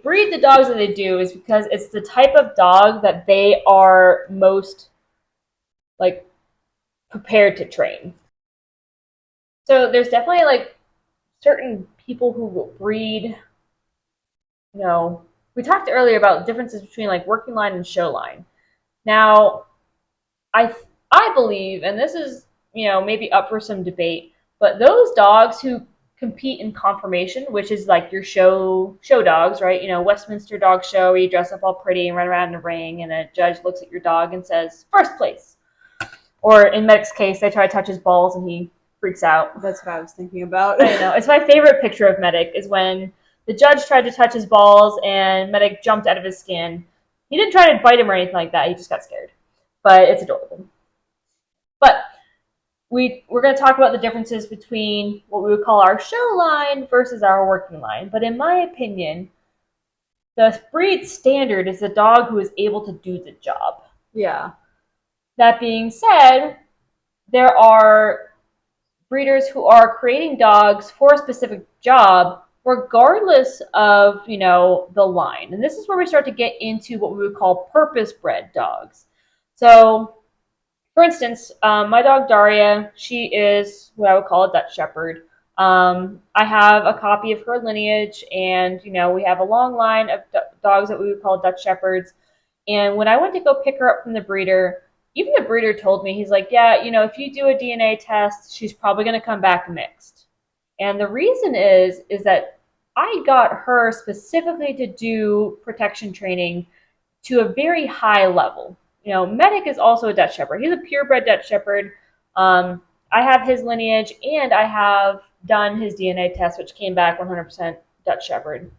breed the dogs that they do is because it's the type of dog that they are most prepared to train. So there's definitely certain people who will breed. We talked earlier about differences between working line and show line. Now, I believe, and this is maybe up for some debate, but those dogs who compete in conformation, which is like your show dogs, right? You know, Westminster Dog Show, where you dress up all pretty and run around in a ring, and a judge looks at your dog and says, first place. Or in Medic's case, they try to touch his balls and he freaks out. That's what I was thinking about. I know. It's my favorite picture of Medic is when the judge tried to touch his balls and Medic jumped out of his skin. He didn't try to bite him or anything like that. He just got scared. But it's adorable. But we're going to talk about the differences between what we would call our show line versus our working line. But in my opinion, the breed standard is the dog who is able to do the job. Yeah. That being said, there are breeders who are creating dogs for a specific job regardless of, you know, the line. And this is where we start to get into what we would call purpose-bred dogs. So, for instance, my dog Daria, she is what I would call a Dutch Shepherd. I have a copy of her lineage, and, you know, we have a long line of dogs that we would call Dutch Shepherds. And when I went to go pick her up from the breeder, even the breeder told me, he's like, yeah, you know, if you do a DNA test, she's probably going to come back mixed. And the reason is that I got her specifically to do protection training to a very high level. You know, Medic is also a Dutch Shepherd. He's a purebred Dutch Shepherd. I have his lineage, and I have done his DNA test, which came back 100% Dutch Shepherd.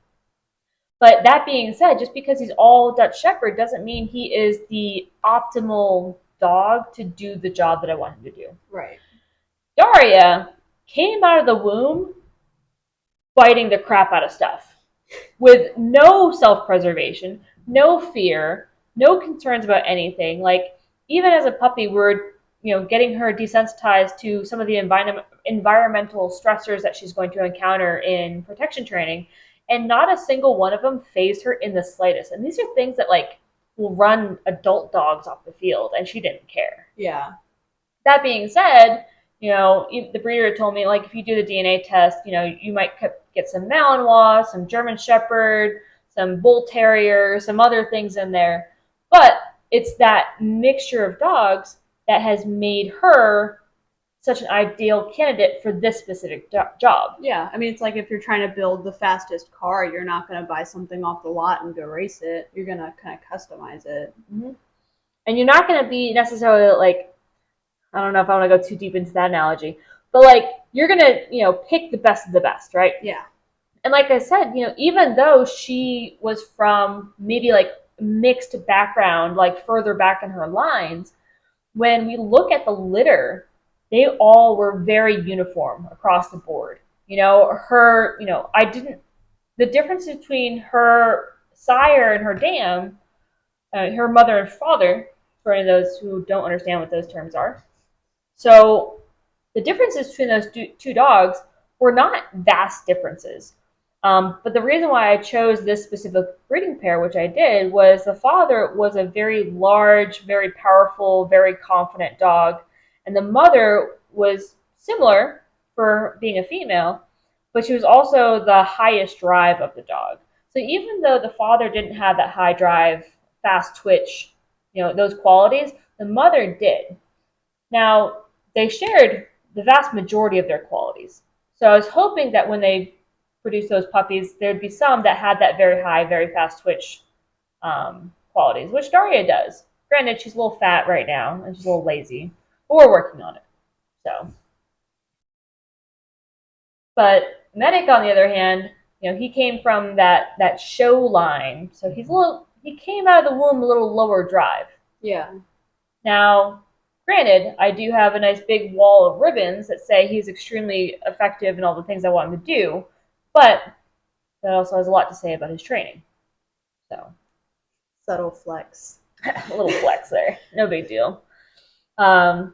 But that being said, just because he's all Dutch Shepherd doesn't mean he is the optimal dog to do the job that I want him to do. Right. Daria came out of the womb biting the crap out of stuff with no self-preservation, no fear, no concerns about anything. Like, even as a puppy, we're, you know, getting her desensitized to some of the environmental stressors that she's going to encounter in protection training, and not a single one of them fazed her in the slightest. And these are things that, like, will run adult dogs off the field, and she didn't care. Yeah. That being said, you know, the breeder told me, like, if you do the DNA test, you know, you might get some Malinois, some German Shepherd, some Bull Terrier, some other things in there. But it's that mixture of dogs that has made her such an ideal candidate for this specific job. Yeah. I mean, it's like if you're trying to build the fastest car, you're not going to buy something off the lot and go race it. You're going to kind of customize it. Mm-hmm. And you're not going to be necessarily like, I don't know if I want to go too deep into that analogy, but like you're going to, you know, pick the best of the best, right? Yeah. And like I said, you know, even though she was from maybe like mixed background, like further back in her lines, when we look at the litter, they all were very uniform across the board. You know, her, you know, the difference between her sire and her dam, her mother and father, for any of those who don't understand what those terms are. So the differences between those two dogs were not vast differences. But the reason why I chose this specific breeding pair, which I did, was the father was a very large, very powerful, very confident dog. And the mother was similar for being a female, but she was also the highest drive of the dog. So even though the father didn't have that high drive, fast twitch, you know, those qualities, the mother did. Now, they shared the vast majority of their qualities. So I was hoping that when they produce those puppies, there'd be some that had that very high, very fast twitch qualities, which Daria does. Granted, she's a little fat right now, and she's a little lazy, but we're working on it. So, but Medic, on the other hand, you know, he came from that show line, so he came out of the womb a little lower drive. Yeah. Now, granted, I do have a nice big wall of ribbons that say he's extremely effective in all the things I want him to do, but that also has a lot to say about his training. So, subtle flex. A little flex there. No big deal. Yeah.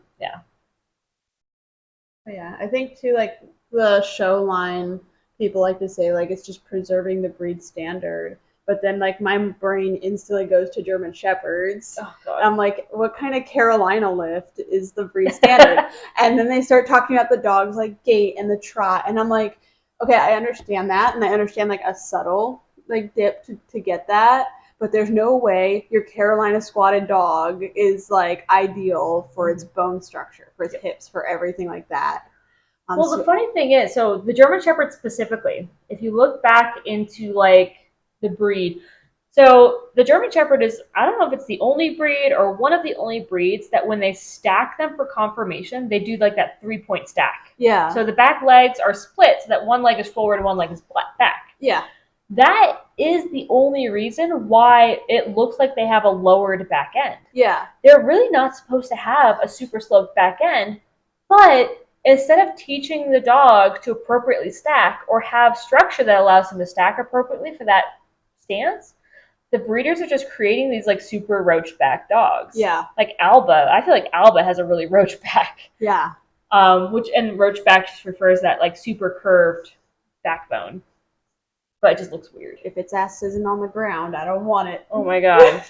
Yeah, I think too, like the show line, people like to say like it's just preserving the breed standard. But then, like, my brain instantly goes to German Shepherds. Oh, God. I'm like, what kind of Carolina lift is the breed standard? And then they start talking about the dogs, like, gait and the trot. And I'm like, okay, I understand that. And I understand, like, a subtle, like, dip to get that. But there's no way your Carolina squatted dog is, like, ideal for its bone structure, for its hips, for everything like that. Well, the funny thing is, so the German Shepherd specifically, if you look back into like the breed, so the German Shepherd is, I don't know if it's the only breed or one of the only breeds that when they stack them for conformation, they do like that 3-point stack. Yeah. So the back legs are split so that one leg is forward and one leg is back. Yeah. That is the only reason why it looks like they have a lowered back end. Yeah. They're really not supposed to have a super sloped back end, but instead of teaching the dog to appropriately stack or have structure that allows them to stack appropriately for that stance, the breeders are just creating these like super roach back dogs. Yeah. Like Alba. I feel like Alba has a really roach back. Yeah. And roach back just refers to that like super curved backbone. But it just looks weird. If its ass isn't on the ground, I don't want it. Oh my god.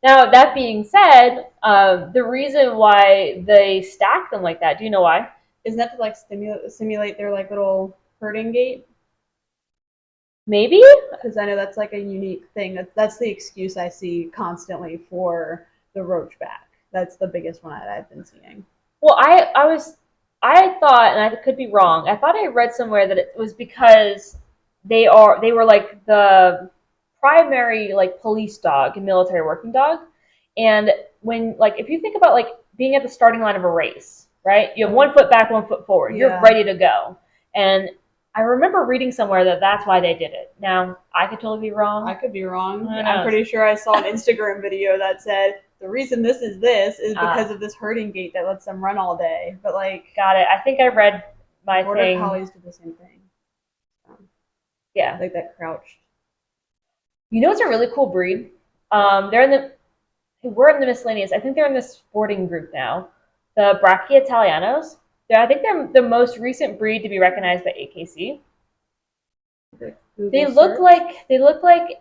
Now, that being said, the reason why they stack them like that, do you know why? Isn't that to like simulate their like little herding gait? Maybe? Because I know that's like a unique thing. That's the excuse I see constantly for the roachback. That's the biggest one I've been seeing. Well, I thought, and I could be wrong, I thought I read somewhere that it was because they were like the primary like police dog and military working dog. And when like if you think about like being at the starting line of a race, right? You have 1 foot back, 1 foot forward. You're ready to go. And I remember reading somewhere that that's why they did it. Now, I could totally be wrong. I could be wrong. I'm pretty sure I saw an Instagram video that said the reason this is because of this herding gait that lets them run all day. But like, got it. I think I read my Border thing. Collies do the same thing. Yeah, like that crouched. You know, it's a really cool breed. We're in the miscellaneous. I think they're in the sporting group now. The Braccia Italianos. I think they're the most recent breed to be recognized by AKC. They look like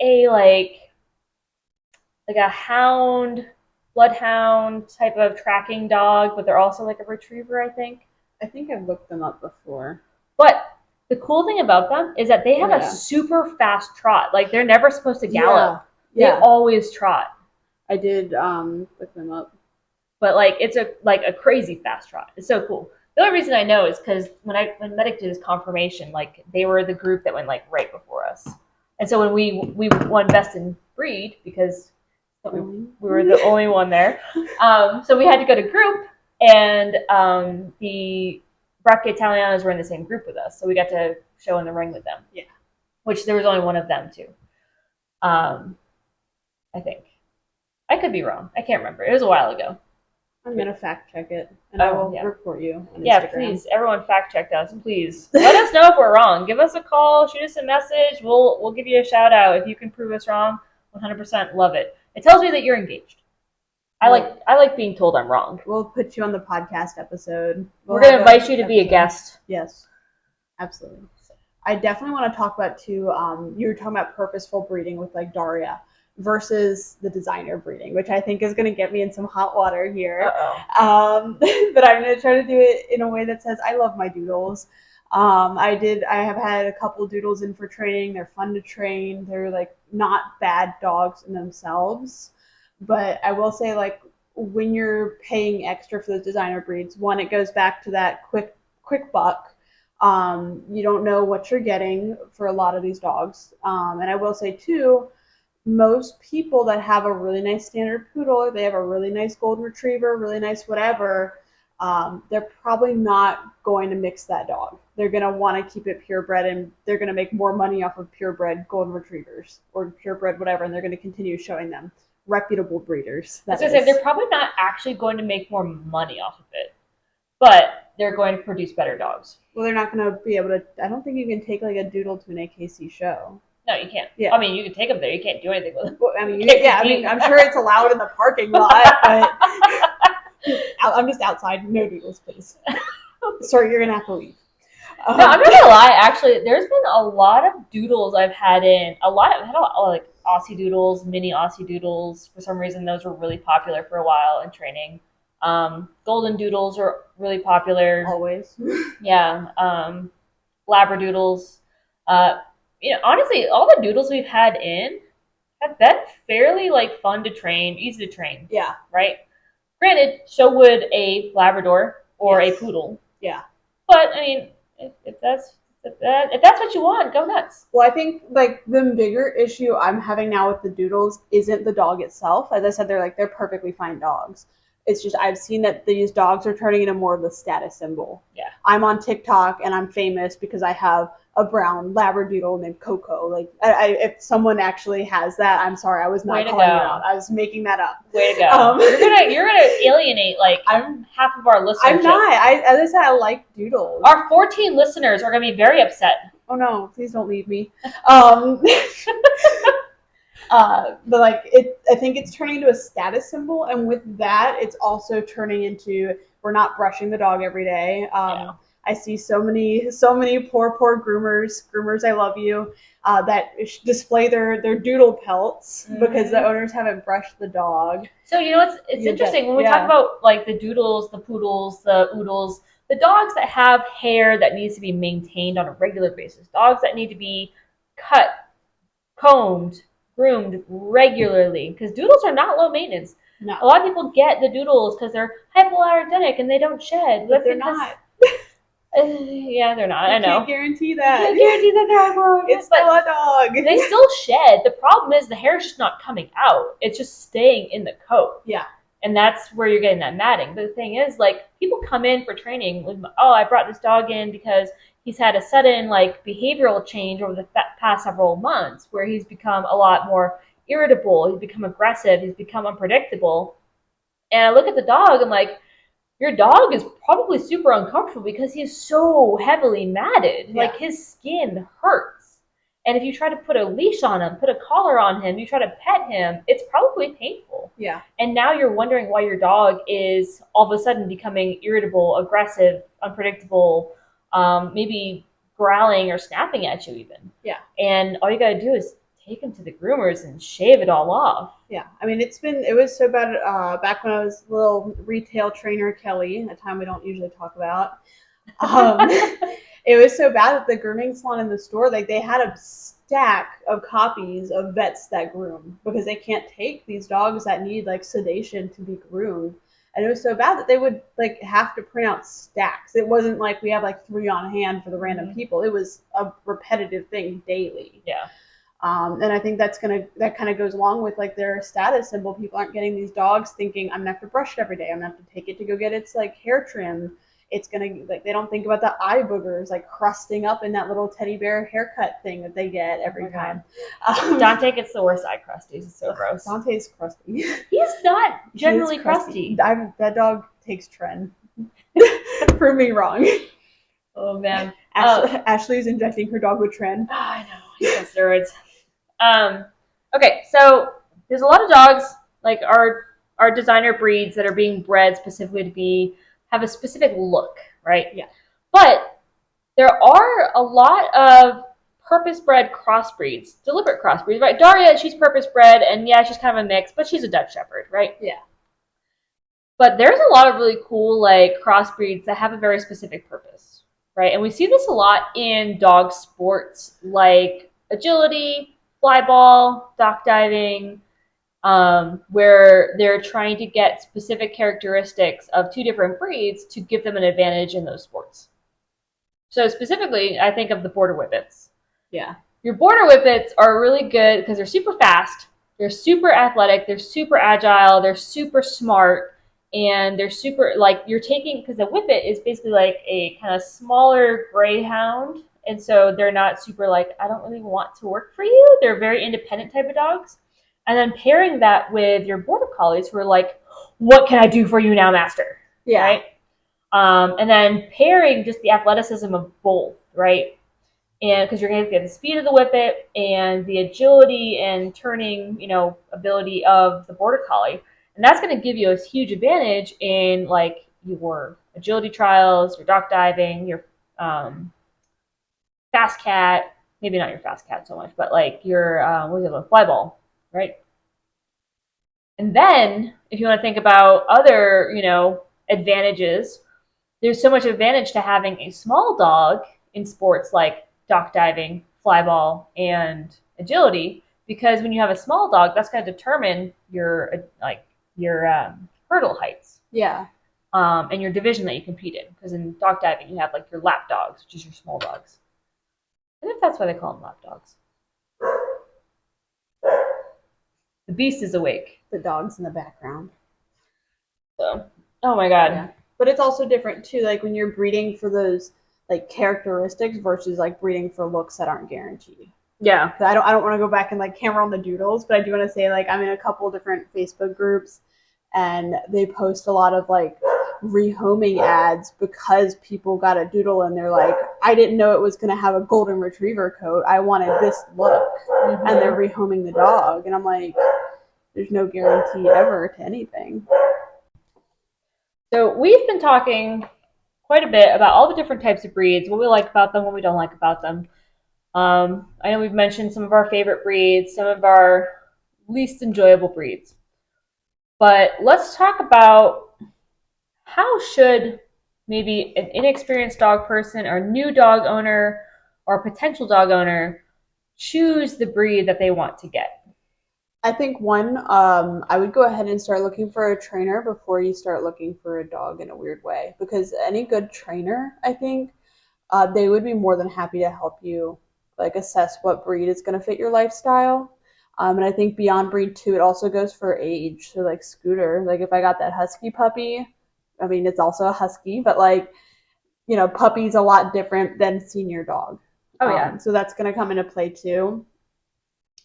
a hound, bloodhound type of tracking dog, but they're also like a retriever, I think. I think I've looked them up before. But the cool thing about them is that they have a super fast trot. Like they're never supposed to gallop. Yeah. They always trot. I did look them up. But like it's a crazy fast trot. It's so cool. The only reason I know is because when Medic did his confirmation, like they were the group that went like right before us. And so when we won best in breed because we were the only one there. So we had to go to group, and the Braccia Italianos were in the same group with us, so we got to show in the ring with them. Yeah. Which there was only one of them too. I think. I could be wrong. I can't remember. It was a while ago. I'm gonna fact check it, and I will report you on Instagram. Please, everyone fact check us, please. Let us know if we're wrong. Give us a call, shoot us a message. We'll give you a shout out if you can prove us wrong. 100% love it. It tells me that you're engaged. I like being told I'm wrong. We'll put you on the podcast episode. We're gonna invite you to be a guest. Yes, absolutely. I definitely want to talk about too. You were talking about purposeful breeding with like Daria versus the designer breeding, which I think is going to get me in some hot water here. But I'm going to try to do it in a way that says I love my doodles. I have had a couple doodles in for training. They're fun to train. They're like not bad dogs in themselves, but I will say like when you're paying extra for those designer breeds, one, it goes back to that quick buck. You don't know what you're getting for a lot of these dogs. And I will say too, most people that have a really nice standard poodle, they have a really nice golden retriever, really nice whatever, they're probably not going to mix that dog. They're going to want to keep it purebred, and they're going to make more money off of purebred golden retrievers or purebred whatever, and they're going to continue showing them. Reputable breeders. I was going to say, they're probably not actually going to make more money off of it, but they're going to produce better dogs. Well, they're not going to be able to, I don't think you can take like a doodle to an AKC show. No, you can't. Yeah. I mean, you can take them there. You can't do anything with them. Well, I mean, I'm sure it's allowed in the parking lot, but I'm just outside. No doodles, please. Sorry, you're gonna have to leave. No, I'm not gonna lie. Actually, there's been a lot of doodles I've had in. I've had a lot like Aussie doodles, mini Aussie doodles. For some reason, those were really popular for a while in training. Golden doodles are really popular. Always. Yeah. Labradoodles. Honestly, all the doodles we've had in have been fairly like fun to train, easy to train. Yeah. Right? Granted, so would a Labrador or a poodle. Yeah. But I mean, if that's what you want, go nuts. Well, I think like the bigger issue I'm having now with the doodles isn't the dog itself. As I said, they're perfectly fine dogs. It's just I've seen that these dogs are turning into more of a status symbol. Yeah. I'm on TikTok and I'm famous because I have a brown Labradoodle named Coco. Like, if someone actually has that, I'm sorry, I was not calling it out. I was making that up. Way to go! You're gonna alienate like half of our listeners. I'm not. As I said, I like doodles. Our 14 listeners are gonna be very upset. Oh no! Please don't leave me. But like I think it's turning into a status symbol, and with that, it's also turning into we're not brushing the dog every day. Yeah. I see so many poor groomers. I love you. That display their doodle pelts because the owners haven't brushed the dog. So it's interesting when we talk about like the doodles, the poodles, the oodles, the dogs that have hair that needs to be maintained on a regular basis, dogs that need to be cut, combed, groomed regularly, because doodles are not low maintenance. No. A lot of people get the doodles because they're hypoallergenic and they don't shed. But they're not. Yeah, they're not. I know. Can't guarantee that. Can't guarantee that they're hypoallergenic. It's still a dog. They still shed. The problem is the hair is just not coming out. It's just staying in the coat. Yeah. And that's where you're getting that matting. But the thing is, like, people come in for training with, oh, I brought this dog in because he's had a sudden, like, behavioral change over the past several months where he's become a lot more irritable. He's become aggressive. He's become unpredictable. And I look at the dog and, like, your dog is probably super uncomfortable because he's so heavily matted. Yeah. Like, his skin hurts. And if you try to put a leash on him, put a collar on him, you try to pet him, it's probably painful. Yeah. And now you're wondering why your dog is all of a sudden becoming irritable, aggressive, unpredictable, maybe growling or snapping at you even. Yeah. And all you got to do is take him to the groomers and shave it all off. Yeah. I mean, it was so bad back when I was a little retail trainer, Kelly, a time we don't usually talk about. It was so bad that the grooming salon in the store, like they had a stack of copies of vets that groom because they can't take these dogs that need like sedation to be groomed. And it was so bad that they would like have to print out stacks. It wasn't like we have like 3 on hand for the random people. It was a repetitive thing daily. Yeah. And I think that kind of goes along with like their status symbol. People aren't getting these dogs thinking I'm gonna have to brush it every day. I'm gonna have to take it to go get its like hair trim. It's gonna like they don't think about the eye boogers like crusting up in that little teddy bear haircut thing that they get every time. Dante gets the worst eye crusties. It's so gross. Dante's crusty. He's not generally crusty. That dog takes Tren. Prove me wrong. Oh man, Ashley's injecting her dog with Tren. Oh, I know. He's on steroids. Okay, so there's a lot of dogs like our designer breeds that are being bred specifically to have a specific look, right? Yeah. But there are a lot of purpose-bred crossbreeds, deliberate crossbreeds, right? Daria, she's purpose-bred, and yeah, she's kind of a mix, but she's a Dutch Shepherd, right? Yeah. But there's a lot of really cool like crossbreeds that have a very specific purpose, right? And we see this a lot in dog sports like agility, fly ball, dock diving, where they're trying to get specific characteristics of 2 different breeds to give them an advantage in those sports. So specifically, I think of the Border Whippets. Yeah. Your Border Whippets are really good because they're super fast, they're super athletic, they're super agile, they're super smart, and they're super, like, you're taking, because a Whippet is basically like a kind of smaller greyhound, and so they're not super like, I don't really want to work for you. They're very independent type of dogs. And then pairing that with your Border Collies who are like, what can I do for you now, master? Yeah. Right? And then pairing just the athleticism of both, right? And because you're going to get the speed of the Whippet and the agility and turning, ability of the Border Collie. And that's going to give you a huge advantage in like your agility trials, your dock diving, your fast cat, maybe not your fast cat so much, but like your, fly ball. Right? And then, if you want to think about other, advantages, there's so much advantage to having a small dog in sports like dock diving, fly ball, and agility, because when you have a small dog, that's going to determine your hurdle heights. Yeah. and your division that you compete in. Because in dog diving, you have like your lap dogs, which is your small dogs. I think that's why they call them lap dogs. The beast is awake. The dogs in the background. So, oh my god. Yeah. But it's also different too, like when you're breeding for those like characteristics versus like breeding for looks that aren't guaranteed. Yeah. I don't want to go back and like hammer on the doodles, but I do want to say like I'm in a couple different Facebook groups and they post a lot of like rehoming ads because people got a doodle and they're like, I didn't know it was going to have a golden retriever coat. I wanted this look. Mm-hmm. And they're rehoming the dog. And I'm like, there's no guarantee ever to anything. So we've been talking quite a bit about all the different types of breeds, what we like about them, what we don't like about them. I know we've mentioned some of our favorite breeds, some of our least enjoyable breeds. But let's talk about how should maybe an inexperienced dog person or new dog owner or potential dog owner choose the breed that they want to get? I think I would go ahead and start looking for a trainer before you start looking for a dog in a weird way. Because any good trainer, I think, they would be more than happy to help you like assess what breed is going to fit your lifestyle. And I think beyond breed too, it also goes for age. So like Scooter, like if I got that husky puppy, I mean it's also a husky, but like puppy's a lot different than senior dog. Oh yeah. So that's going to come into play too.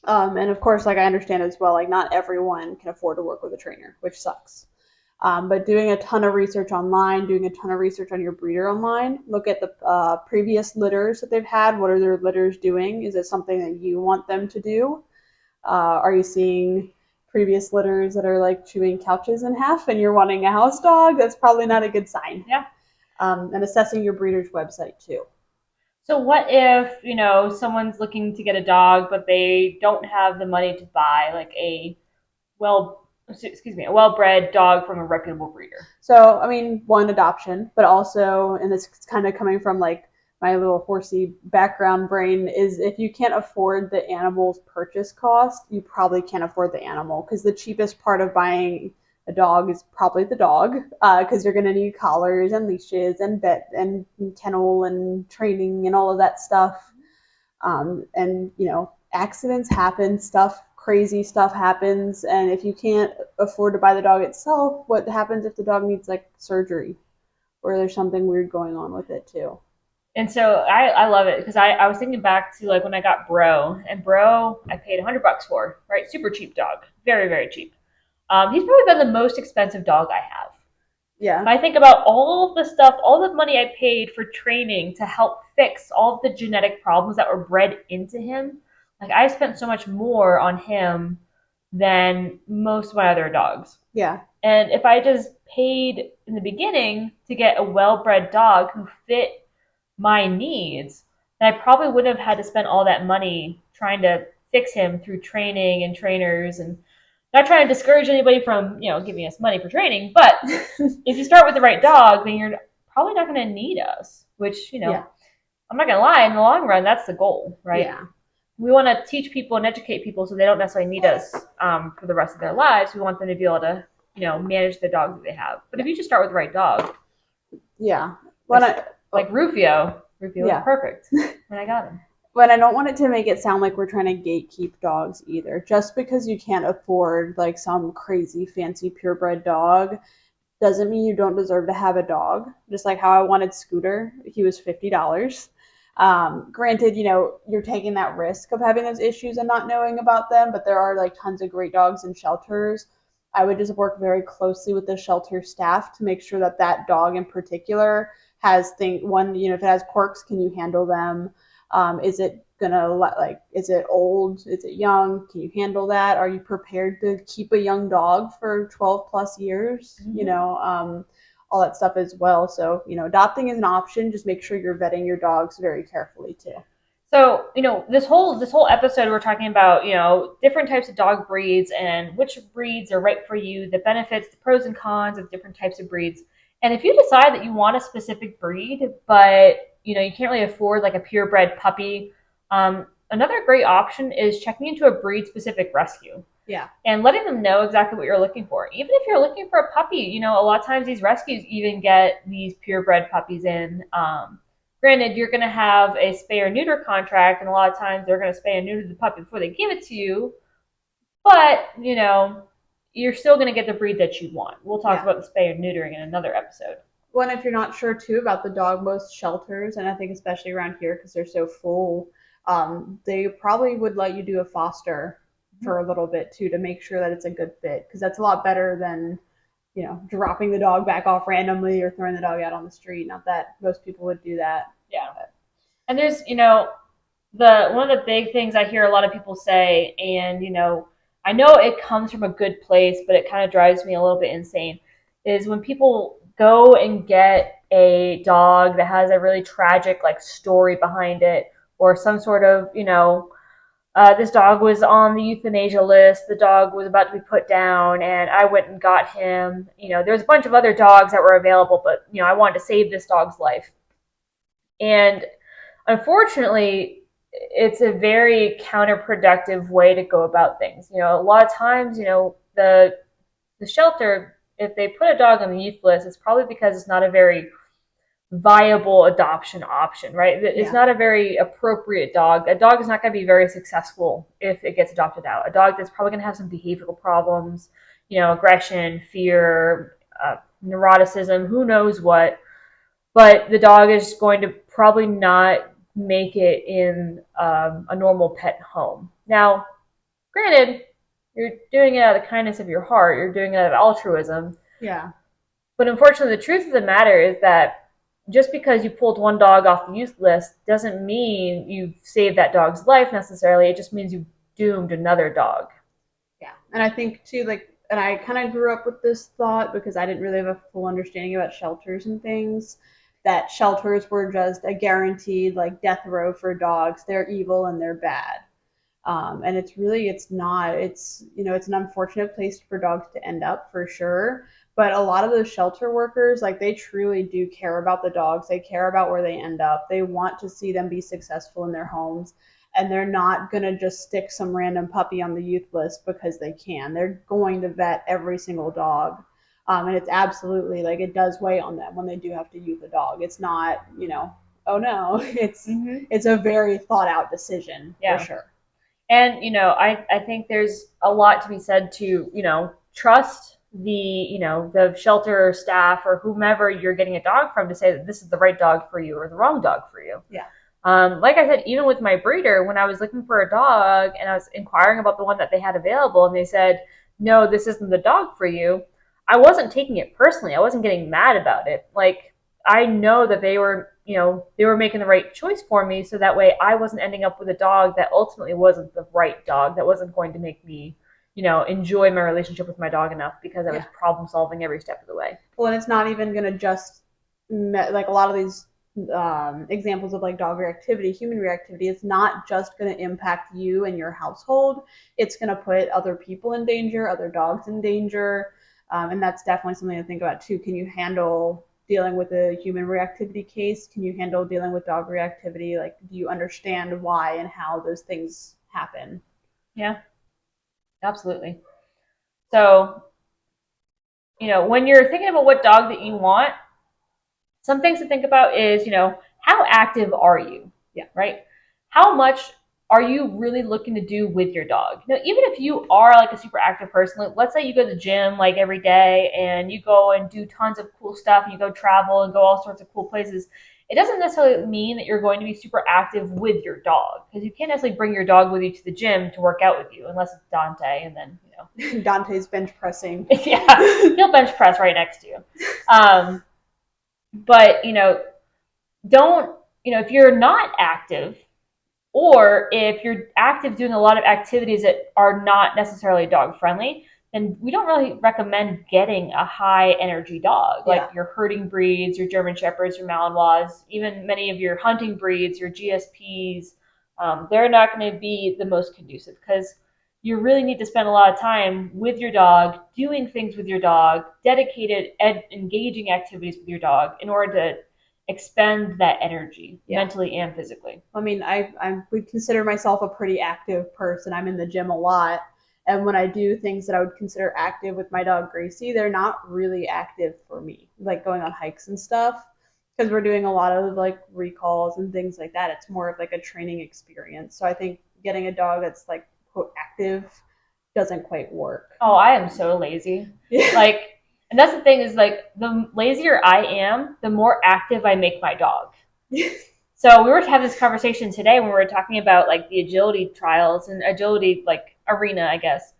And of course, like I understand as well, like not everyone can afford to work with a trainer, which sucks. But doing a ton of research online, doing a ton of research on your breeder online, look at the previous litters that they've had. What are their litters doing? Is it something that you want them to do? Are you seeing previous litters that are like chewing couches in half and you're wanting a house dog? That's probably not a good sign. Yeah. And assessing your breeder's website too. So what if, someone's looking to get a dog, but they don't have the money to buy like a well-bred dog from a reputable breeder? So, I mean, one, adoption, but also, and this is kind of coming from like my little horsey background brain, is if you can't afford the animal's purchase cost, you probably can't afford the animal, because the cheapest part of buying a dog is probably the dog, because you're going to need collars and leashes and vet and kennel and training and all of that stuff. And accidents happen, crazy stuff happens, and if you can't afford to buy the dog itself, what happens if the dog needs like surgery or there's something weird going on with it too? And so I love it because I was thinking back to like when I got Bro, and Bro I paid $100 for, right? Super cheap dog, very very cheap. He's probably been the most expensive dog I have. Yeah. But I think about all of the stuff, all the money I paid for training to help fix all of the genetic problems that were bred into him. Like I spent so much more on him than most of my other dogs. Yeah. And if I just paid in the beginning to get a well-bred dog who fit my needs, then I probably wouldn't have had to spend all that money trying to fix him through training and trainers, and not trying to discourage anybody from, giving us money for training, but if you start with the right dog, then you're probably not going to need us, which, Yeah. I'm not going to lie, in the long run, that's the goal, right? Yeah. We want to teach people and educate people so they don't necessarily need us for the rest of their lives. We want them to be able to, manage the dogs that they have. But if you just start with the right dog. Yeah. Like Rufio. Rufio was perfect when I got him. But I don't want it to make it sound like we're trying to gatekeep dogs either. Just because you can't afford like some crazy fancy purebred dog doesn't mean you don't deserve to have a dog. Just like how I wanted Scooter, he was $50. Granted, you're taking that risk of having those issues and not knowing about them, but there are like tons of great dogs in shelters. I would just work very closely with the shelter staff to make sure that that dog in particular has if it has quirks, can you handle them? Is it is it old? Is it young? Can you handle that? Are you prepared to keep a young dog for 12 plus years? Mm-hmm. All that stuff as well. So, adopting is an option. Just make sure you're vetting your dogs very carefully too. So, this whole episode we're talking about, different types of dog breeds and which breeds are right for you, the benefits, the pros and cons of different types of breeds. And if you decide that you want a specific breed, but you can't really afford like a purebred puppy, another great option is checking into a breed-specific rescue. Yeah. and letting them know exactly what you're looking for. Even if you're looking for a puppy, you know, a lot of times these rescues even get these purebred puppies in. Granted, you're going to have a spay or neuter contract, and a lot of times they're going to spay and neuter the puppy before they give it to you. But, you know, you're still going to get the breed that you want. We'll talk about the spay or neutering in another episode. Well, if you're not sure too about the dog, most shelters, and I think especially around here because they're so full, they probably would let you do a foster for a little bit too to make sure that it's a good fit because that's a lot better than dropping the dog back off randomly or throwing the dog out on the street. Not that most people would do that. Yeah. And there's, you know, the one of the big things I hear a lot of people say, and you know, I know it comes from a good place, but it kind of drives me a little bit insane, is when people go and get a dog that has a really tragic like story behind it, or some sort of, you know, this dog was on the euthanasia list. The dog was about to be put down, and I went and got him. You know, there's a bunch of other dogs that were available, but you know, I wanted to save this dog's life. And unfortunately, it's a very counterproductive way to go about things. You know, a lot of times, you know, the shelter, if they put a dog on the youth list, it's probably because it's not a very viable adoption option, right? It's not a very appropriate dog. A dog is not going to be very successful if it gets adopted out. A dog that's probably going to have some behavioral problems, you know, aggression, fear, neuroticism, who knows what. But the dog is going to probably not make it in a normal pet home. Now, granted, you're doing it out of the kindness of your heart, you're doing it out of altruism. Yeah. But unfortunately, the truth of the matter is that just because you pulled one dog off the youth list doesn't mean you've saved that dog's life necessarily. It just means you've doomed another dog. Yeah. And I think too, like, and I kind of grew up with this thought because I didn't really have a full understanding about shelters and things, that shelters were just a guaranteed like death row for dogs. They're evil and they're bad. And it's not. It's an unfortunate place for dogs to end up for sure. But a lot of those shelter workers, like they truly do care about the dogs. They care about where they end up. They want to see them be successful in their homes. And they're not going to just stick some random puppy on the youth list because they can. They're going to vet every single dog. And it's absolutely like it does weigh on them when they do have to youth a dog. It's not, oh no, it's a very thought out decision for sure. And, you know, I think there's a lot to be said to, you know, trust the shelter staff or whomever you're getting a dog from to say that this is the right dog for you or the wrong dog for you. Yeah. Like I said, even with my breeder, when I was looking for a dog and I was inquiring about the one that they had available and they said, no, this isn't the dog for you, I wasn't taking it personally. I wasn't getting mad about it. Like, I know that they were making the right choice for me, so that way I wasn't ending up with a dog that ultimately wasn't the right dog, that wasn't going to make me, you know, enjoy my relationship with my dog enough because I was problem solving every step of the way. Well, and it's not even going to just, like a lot of these examples of like dog reactivity, human reactivity, it's not just going to impact you and your household. It's going to put other people in danger, other dogs in danger. And that's definitely something to think about too. Can you handle dealing with a human reactivity case? Can you handle dealing with dog reactivity? Like, do you understand why and how those things happen? Yeah, absolutely. So, you know, when you're thinking about what dog that you want, some things to think about is, you know, how active are you? Yeah. Right? How much are you really looking to do with your dog? You know, even if you are like a super active person, like, let's say you go to the gym like every day and you go and do tons of cool stuff and you go travel and go all sorts of cool places. It doesn't necessarily mean that you're going to be super active with your dog because you can't necessarily bring your dog with you to the gym to work out with you unless it's Dante and then, you know. Dante's bench pressing. Yeah, he'll bench press right next to you. But, you know, if you're not active, or if you're active doing a lot of activities that are not necessarily dog friendly, then we don't really recommend getting a high energy dog, like your herding breeds, your German Shepherds, your Malinois, even many of your hunting breeds, your GSPs. They're not going to be the most conducive because you really need to spend a lot of time with your dog, doing things with your dog, dedicated, engaging activities with your dog in order to expend that energy mentally and physically. I mean, I would consider myself a pretty active person. I'm in the gym a lot. And when I do things that I would consider active with my dog Gracie, they're not really active for me, like going on hikes and stuff, because we're doing a lot of like recalls and things like that. It's more of like a training experience. So I think getting a dog that's like quote active doesn't quite work. Oh, I am so lazy. Yeah. Like, and that's the thing is like the lazier I am, the more active I make my dog. So we were having this conversation today when we were talking about like the agility trials and agility like arena, I guess.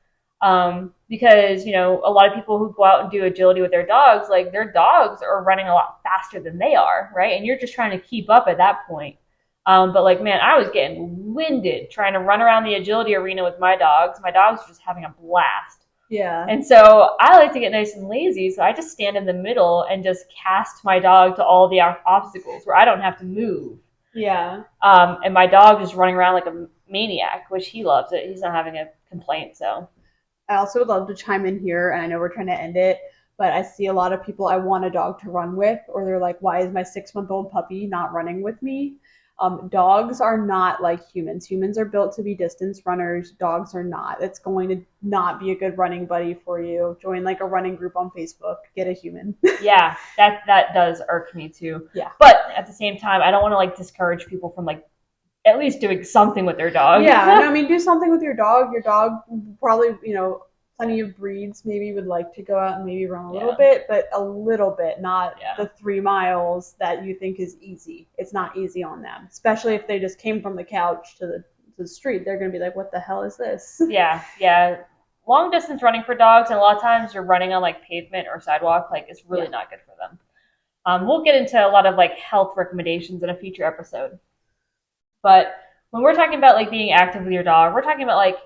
Because you know a lot of people who go out and do agility with their dogs, like their dogs are running a lot faster than they are, right? And you're just trying to keep up at that point. But like, man, I was getting winded trying to run around the agility arena with my dogs. My dogs were just having a blast. Yeah. And so I like to get nice and lazy. So I just stand in the middle and just cast my dog to all the obstacles where I don't have to move. Yeah. And my dog is running around like a maniac, which he loves it. He's not having a complaint. So I also would love to chime in here, and I know we're trying to end it, but I see a lot of people I want a dog to run with, or they're like, why is my 6-month-old puppy not running with me? Dogs are not like humans. Humans are built to be distance runners. Dogs are not. It's going to not be a good running buddy for you. Join like a running group on Facebook. Get a human. yeah, that does irk me too. Yeah. But at the same time, I don't want to like discourage people from like at least doing something with their dog. Yeah, and I mean, do something with your dog. Your dog probably, plenty of breeds maybe would like to go out and maybe run a little bit, but a little bit, not the 3 miles that you think is easy. It's not easy on them, especially if they just came from the couch to the street. They're going to be like, what the hell is this? Yeah. Long distance running for dogs, and a lot of times you're running on like pavement or sidewalk, like it's really not good for them. We'll get into a lot of like health recommendations in a future episode. But when we're talking about like being active with your dog, we're talking about like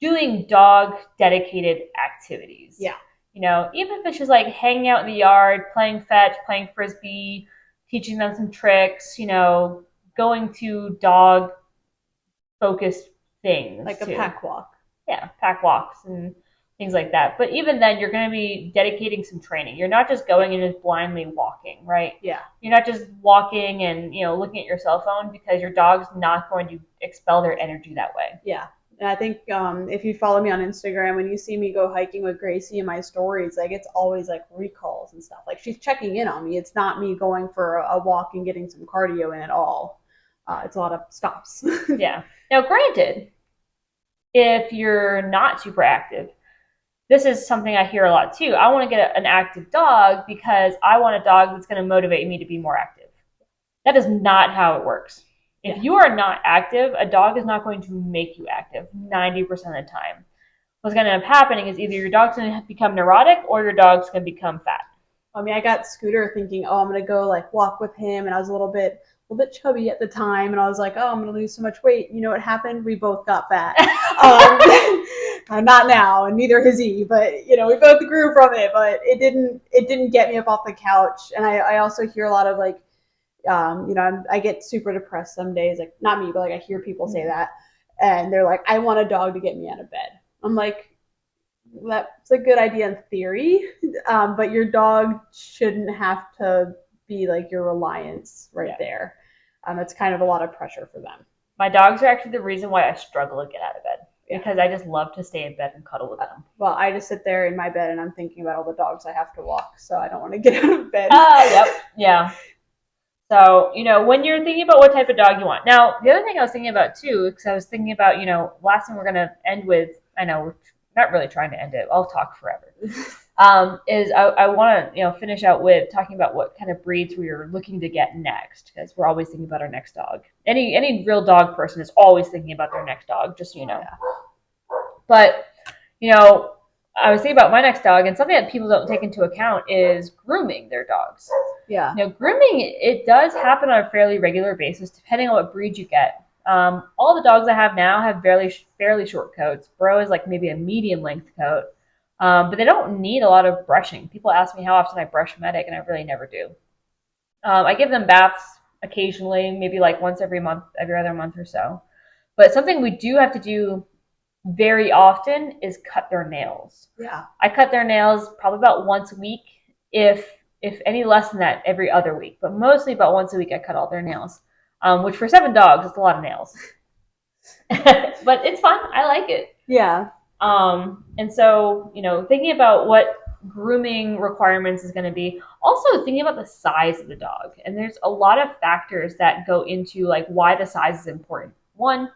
doing dog dedicated activities. Yeah. You know, even if it's just like hanging out in the yard, playing fetch, playing frisbee, teaching them some tricks, going to dog focused things. Like a pack walk. Yeah, pack walks and things like that. But even then, you're going to be dedicating some training. You're not just going and just blindly walking, right? Yeah. You're not just walking and, looking at your cell phone, because your dog's not going to expel their energy that way. Yeah. And I think if you follow me on Instagram, when you see me go hiking with Gracie in my stories, like it's always like recalls and stuff. Like she's checking in on me. It's not me going for a walk and getting some cardio in at all. It's a lot of stops. Yeah. Now, granted, if you're not super active, this is something I hear a lot too. I want to get an active dog because I want a dog that's going to motivate me to be more active. That is not how it works. If you are not active, a dog is not going to make you active 90% of the time. What's going to end up happening is either your dog's going to become neurotic or your dog's going to become fat. I mean, I got Scooter thinking, I'm going to go like walk with him, and I was a little bit chubby at the time, and I was like, I'm going to lose so much weight. You know what happened? We both got fat. Not now, and neither has he, but we both grew from it, but it didn't get me up off the couch. And I also hear a lot of like, I get super depressed some days, like not me, but like I hear people say that, and they're like, I want a dog to get me out of bed. I'm like, that's a good idea in theory, but your dog shouldn't have to be like your reliance there. It's kind of a lot of pressure for them. My dogs are actually the reason why I struggle to get out of bed, because I just love to stay in bed and cuddle with them. Well, I just sit there in my bed and I'm thinking about all the dogs I have to walk, so I don't want to get out of bed. Yep. Yeah. So, when you're thinking about what type of dog you want. Now, the other thing I was thinking about too, because I was thinking about, last thing we're going to end with, I know we're not really trying to end it. I'll talk forever. Is I want to, finish out with talking about what kind of breeds we are looking to get next, because we're always thinking about our next dog. Any real dog person is always thinking about their next dog, just so you know. Yeah. But, I was thinking about my next dog, and something that people don't take into account is grooming their dogs. Yeah. Grooming, it does happen on a fairly regular basis, depending on what breed you get. All the dogs I have now have fairly short coats. Bro is like maybe a medium length coat, but they don't need a lot of brushing. People ask me how often I brush Medic, and I really never do. I give them baths occasionally, maybe like once every other month or so. But something we do have to do very often is cut their nails. Yeah. I cut their nails probably about once a week, if any less than that, every other week. But mostly about once a week I cut all their nails, which for 7 dogs is a lot of nails. But it's fun. I like it. Yeah. And so, thinking about what grooming requirements is going to be, also thinking about the size of the dog. And there's a lot of factors that go into like why the size is important. One,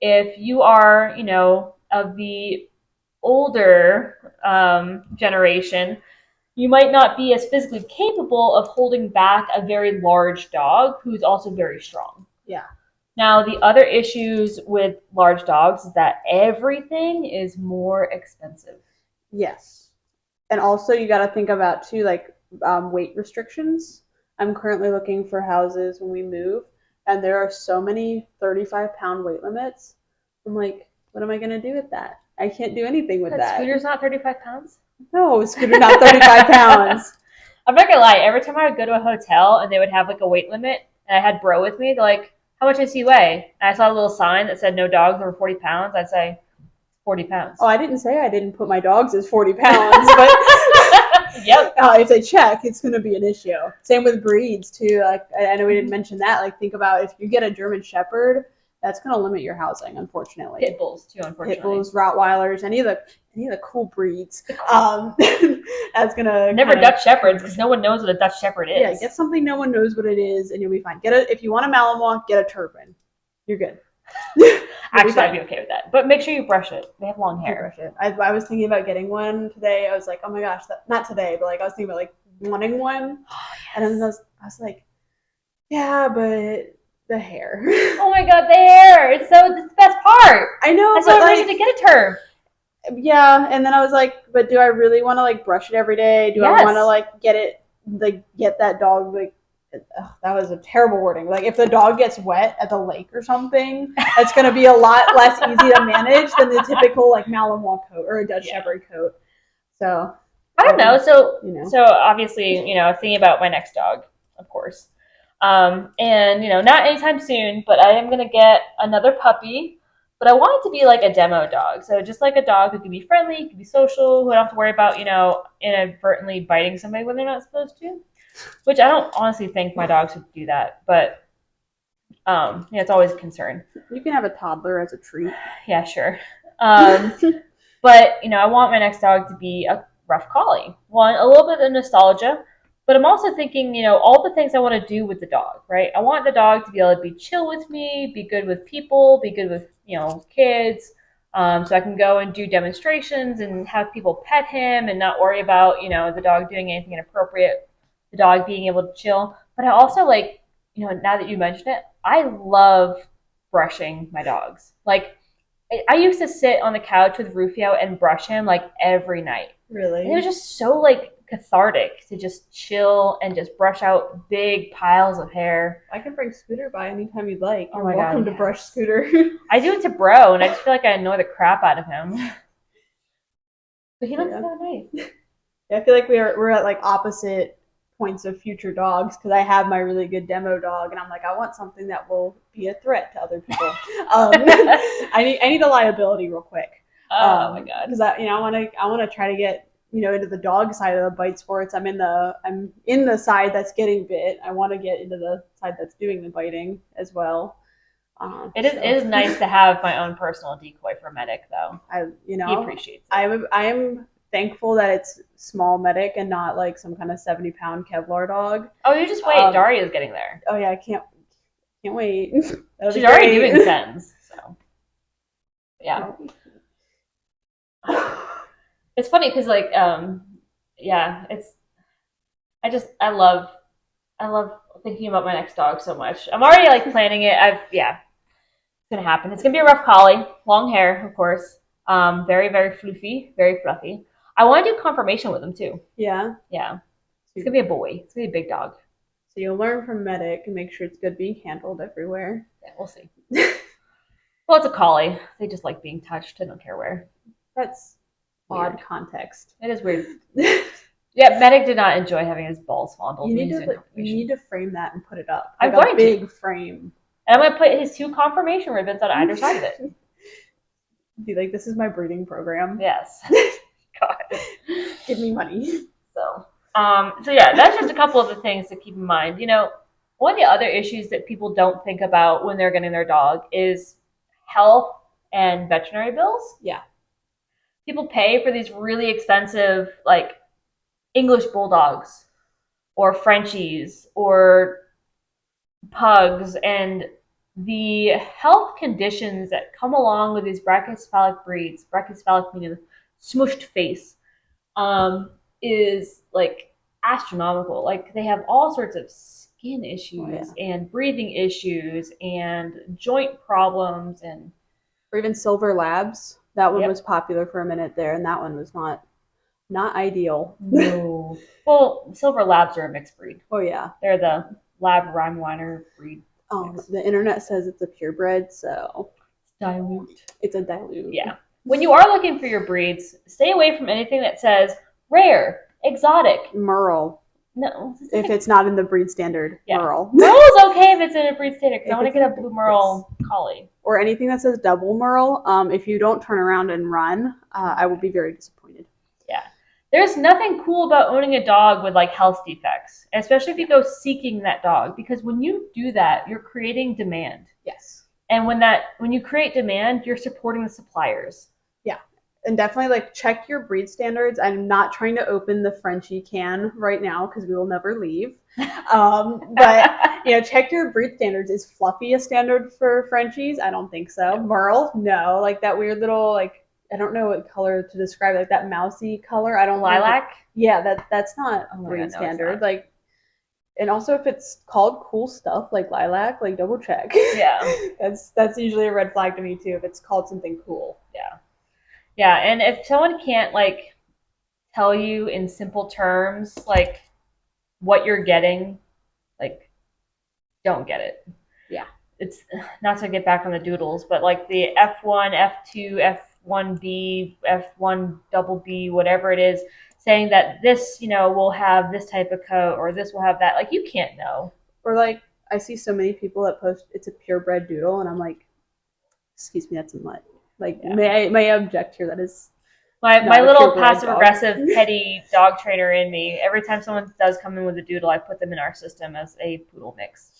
if you are, of the older generation, you might not be as physically capable of holding back a very large dog who's also very strong. Yeah. Now, the other issues with large dogs is that everything is more expensive. Yes. And also, you got to think about too, like weight restrictions. I'm currently looking for houses when we move, and there are so many 35-pound weight limits. I'm like, what am I going to do with that? I can't do anything with that. Scooter's not 35 pounds? No, Scooter's not 35 pounds. I'm not gonna lie, every time I would go to a hotel and they would have like a weight limit and I had Bro with me, they're like, how much does he weigh? And I saw a little sign that said no dogs over 40 pounds. I'd say 40 pounds. Oh, I didn't say I didn't put my dogs as 40 pounds, but yep. If they check, it's going to be an issue. Same with breeds too. Like I know we didn't mention that. Like think about if you get a German Shepherd, that's going to limit your housing, unfortunately. Pit bulls too, unfortunately. Pit bulls, Rottweilers, any of the cool breeds. That's gonna never Dutch Shepherds because no one knows what a Dutch Shepherd is. Yeah, get something no one knows what it is, and you'll be fine. If you want a Malinois, get a Turpin. You're good. Actually, I'd be okay with that. But make sure you brush it. They have long hair. Brush it. I was thinking about getting one today. I was like, oh my gosh, not today, but like I was thinking about like wanting one. Oh, yes. And then I was like, yeah, but the hair. Oh my god, the hair! It's the best part. I know. That's the reason to get a Turf. Yeah, and then I was like, but do I really want to like brush it every day? Do I want to like get that dog like? That was a terrible wording. Like if the dog gets wet at the lake or something, it's going to be a lot less easy to manage than the typical like Malinois coat or a Dutch Shepherd coat. So I don't know. So obviously, thinking about my next dog, of course, and not anytime soon, but I am going to get another puppy. But I want it to be like a demo dog. So just like a dog who can be friendly, can be social, who I don't have to worry about, inadvertently biting somebody when they're not supposed to. Which I don't honestly think my dogs would do that, but it's always a concern. You can have a toddler as a treat. Yeah, sure. But I want my next dog to be a rough collie. One, a little bit of nostalgia, but I'm also thinking, all the things I want to do with the dog, right? I want the dog to be able to be chill with me, be good with people, be good with, kids. So I can go and do demonstrations and have people pet him and not worry about, the dog doing anything inappropriate. The dog being able to chill. But I also like, now that you mention it, I love brushing my dogs. Like, I used to sit on the couch with Rufio and brush him like every night. Really? And it was just so like cathartic to just chill and just brush out big piles of hair. I can bring Scooter by anytime you'd like. Oh You're welcome to brush Scooter. I do it to Bro, and I just feel like I annoy the crap out of him. But he looks so nice. Yeah, I feel like we're at like opposite points of future dogs because I have my really good demo dog and I'm like I want something that will be a threat to other people. I need a liability real quick. Oh my god! Because I want to try to get into the dog side of the bite sports. I'm in the side that's getting bit. I want to get into the side that's doing the biting as well. It is nice to have my own personal decoy for Medic though. He appreciates it. I am thankful that it's small Medic and not like some kind of 70-pound Kevlar dog. Oh, you just wait. Daria's getting there. Oh yeah, I can't wait. She's already doing sends. So yeah, it's funny because like I love thinking about my next dog so much. I'm already like planning it. It's gonna happen. It's gonna be a rough collie, long hair, of course. Very, very floofy, very fluffy. I want to do confirmation with him too. Yeah? Yeah. It's going to be a boy. It's going to be a big dog. So you'll learn from Medic and make sure it's good being handled everywhere. Yeah, we'll see. Well, it's a collie. They just like being touched. I don't care where. That's weird. Odd context. It is weird. Yeah, Medic did not enjoy having his balls fondled. You need to frame that and put it up. Like I'm going a big frame. And I'm going to put his 2 confirmation ribbons on either side of it. Be like, this is my breeding program. Yes. God. Give me money. So yeah, that's just a couple of the things to keep in mind. One of the other issues that people don't think about when they're getting their dog is health and veterinary bills. Yeah. people pay for these really expensive, like English bulldogs or Frenchies or pugs, and the health conditions that come along with these brachycephalic breeds, brachycephalic meaning smushed face, is like astronomical. Like they have all sorts of skin issues and breathing issues and joint problems and or even silver labs. That one was popular for a minute there, and that one was not ideal. No. Well, silver labs are a mixed breed. Oh yeah, they're the lab Rhineweiler breed. The internet says it's a purebred, so dilute. It's a dilute. Yeah. When you are looking for your breeds, stay away from anything that says rare, exotic, Merle. No. If it's not in the breed standard, Merle. Merle is okay if it's in a breed standard because I want to get a blue Merle collie. Or anything that says double Merle. If you don't turn around and run, I will be very disappointed. Yeah. There's nothing cool about owning a dog with like health defects, especially if you go seeking that dog, because when you do that, you're creating demand. Yes. And when you create demand, you're supporting the suppliers. Yeah. And definitely like check your breed standards. I'm not trying to open the Frenchie can right now because we will never leave. But check your breed standards. Is Fluffy a standard for Frenchies? I don't think so. Merle? No. Like that weird little I don't know what color to describe, like that mousy color. I don't lilac. That's not breed standard. Like, and also if it's called cool stuff like lilac, like double check. Yeah, that's usually a red flag to me too if it's called something cool. Yeah, and if someone can't like tell you in simple terms like what you're getting, like don't get it. Yeah, it's not to get back on the doodles, but like the F1, F2, F1B, F1 double B, whatever it is, saying that this, will have this type of coat or this will have that. Like, you can't know. Or like, I see so many people that post it's a purebred doodle, and I'm like, excuse me, that's a mutt. Like, may I object here? That is my little passive aggressive petty dog trainer in me. Every time someone does come in with a doodle, I put them in our system as a poodle mix.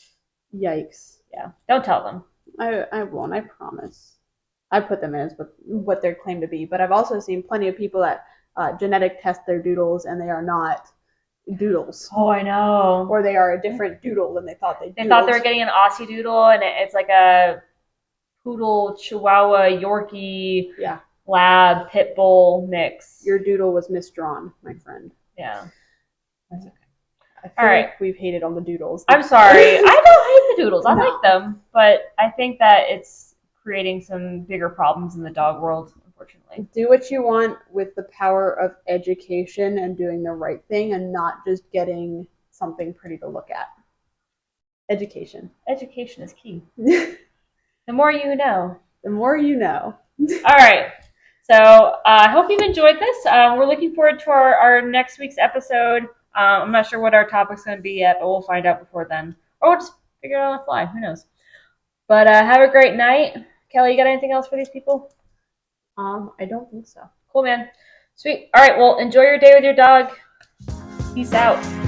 Yikes. Yeah. Don't tell them. I won't, I promise. I put them in as what they're claimed to be, but I've also seen plenty of people that genetic test their doodles and they are not doodles. Oh, I know. Or they are a different doodle than they thought they thought they were getting an Aussie doodle, and it's like a poodle, Chihuahua, Yorkie, lab, pit bull mix. Your doodle was misdrawn, my friend. Yeah. That's okay. All right, we've hated on the doodles. I'm sorry. I don't hate the doodles. I like them, but I think that it's creating some bigger problems in the dog world, unfortunately. Do what you want with the power of education and doing the right thing, and not just getting something pretty to look at. Education. Education is key. The more you know. The more you know. All right. So I hope you've enjoyed this. We're looking forward to our next week's episode. I'm not sure what our topic's going to be yet, but we'll find out before then. Or we'll just figure it out on the fly. Who knows? But have a great night. Kelly, you got anything else for these people? I don't think so. Cool, man. Sweet. All right, well, enjoy your day with your dog. Peace out.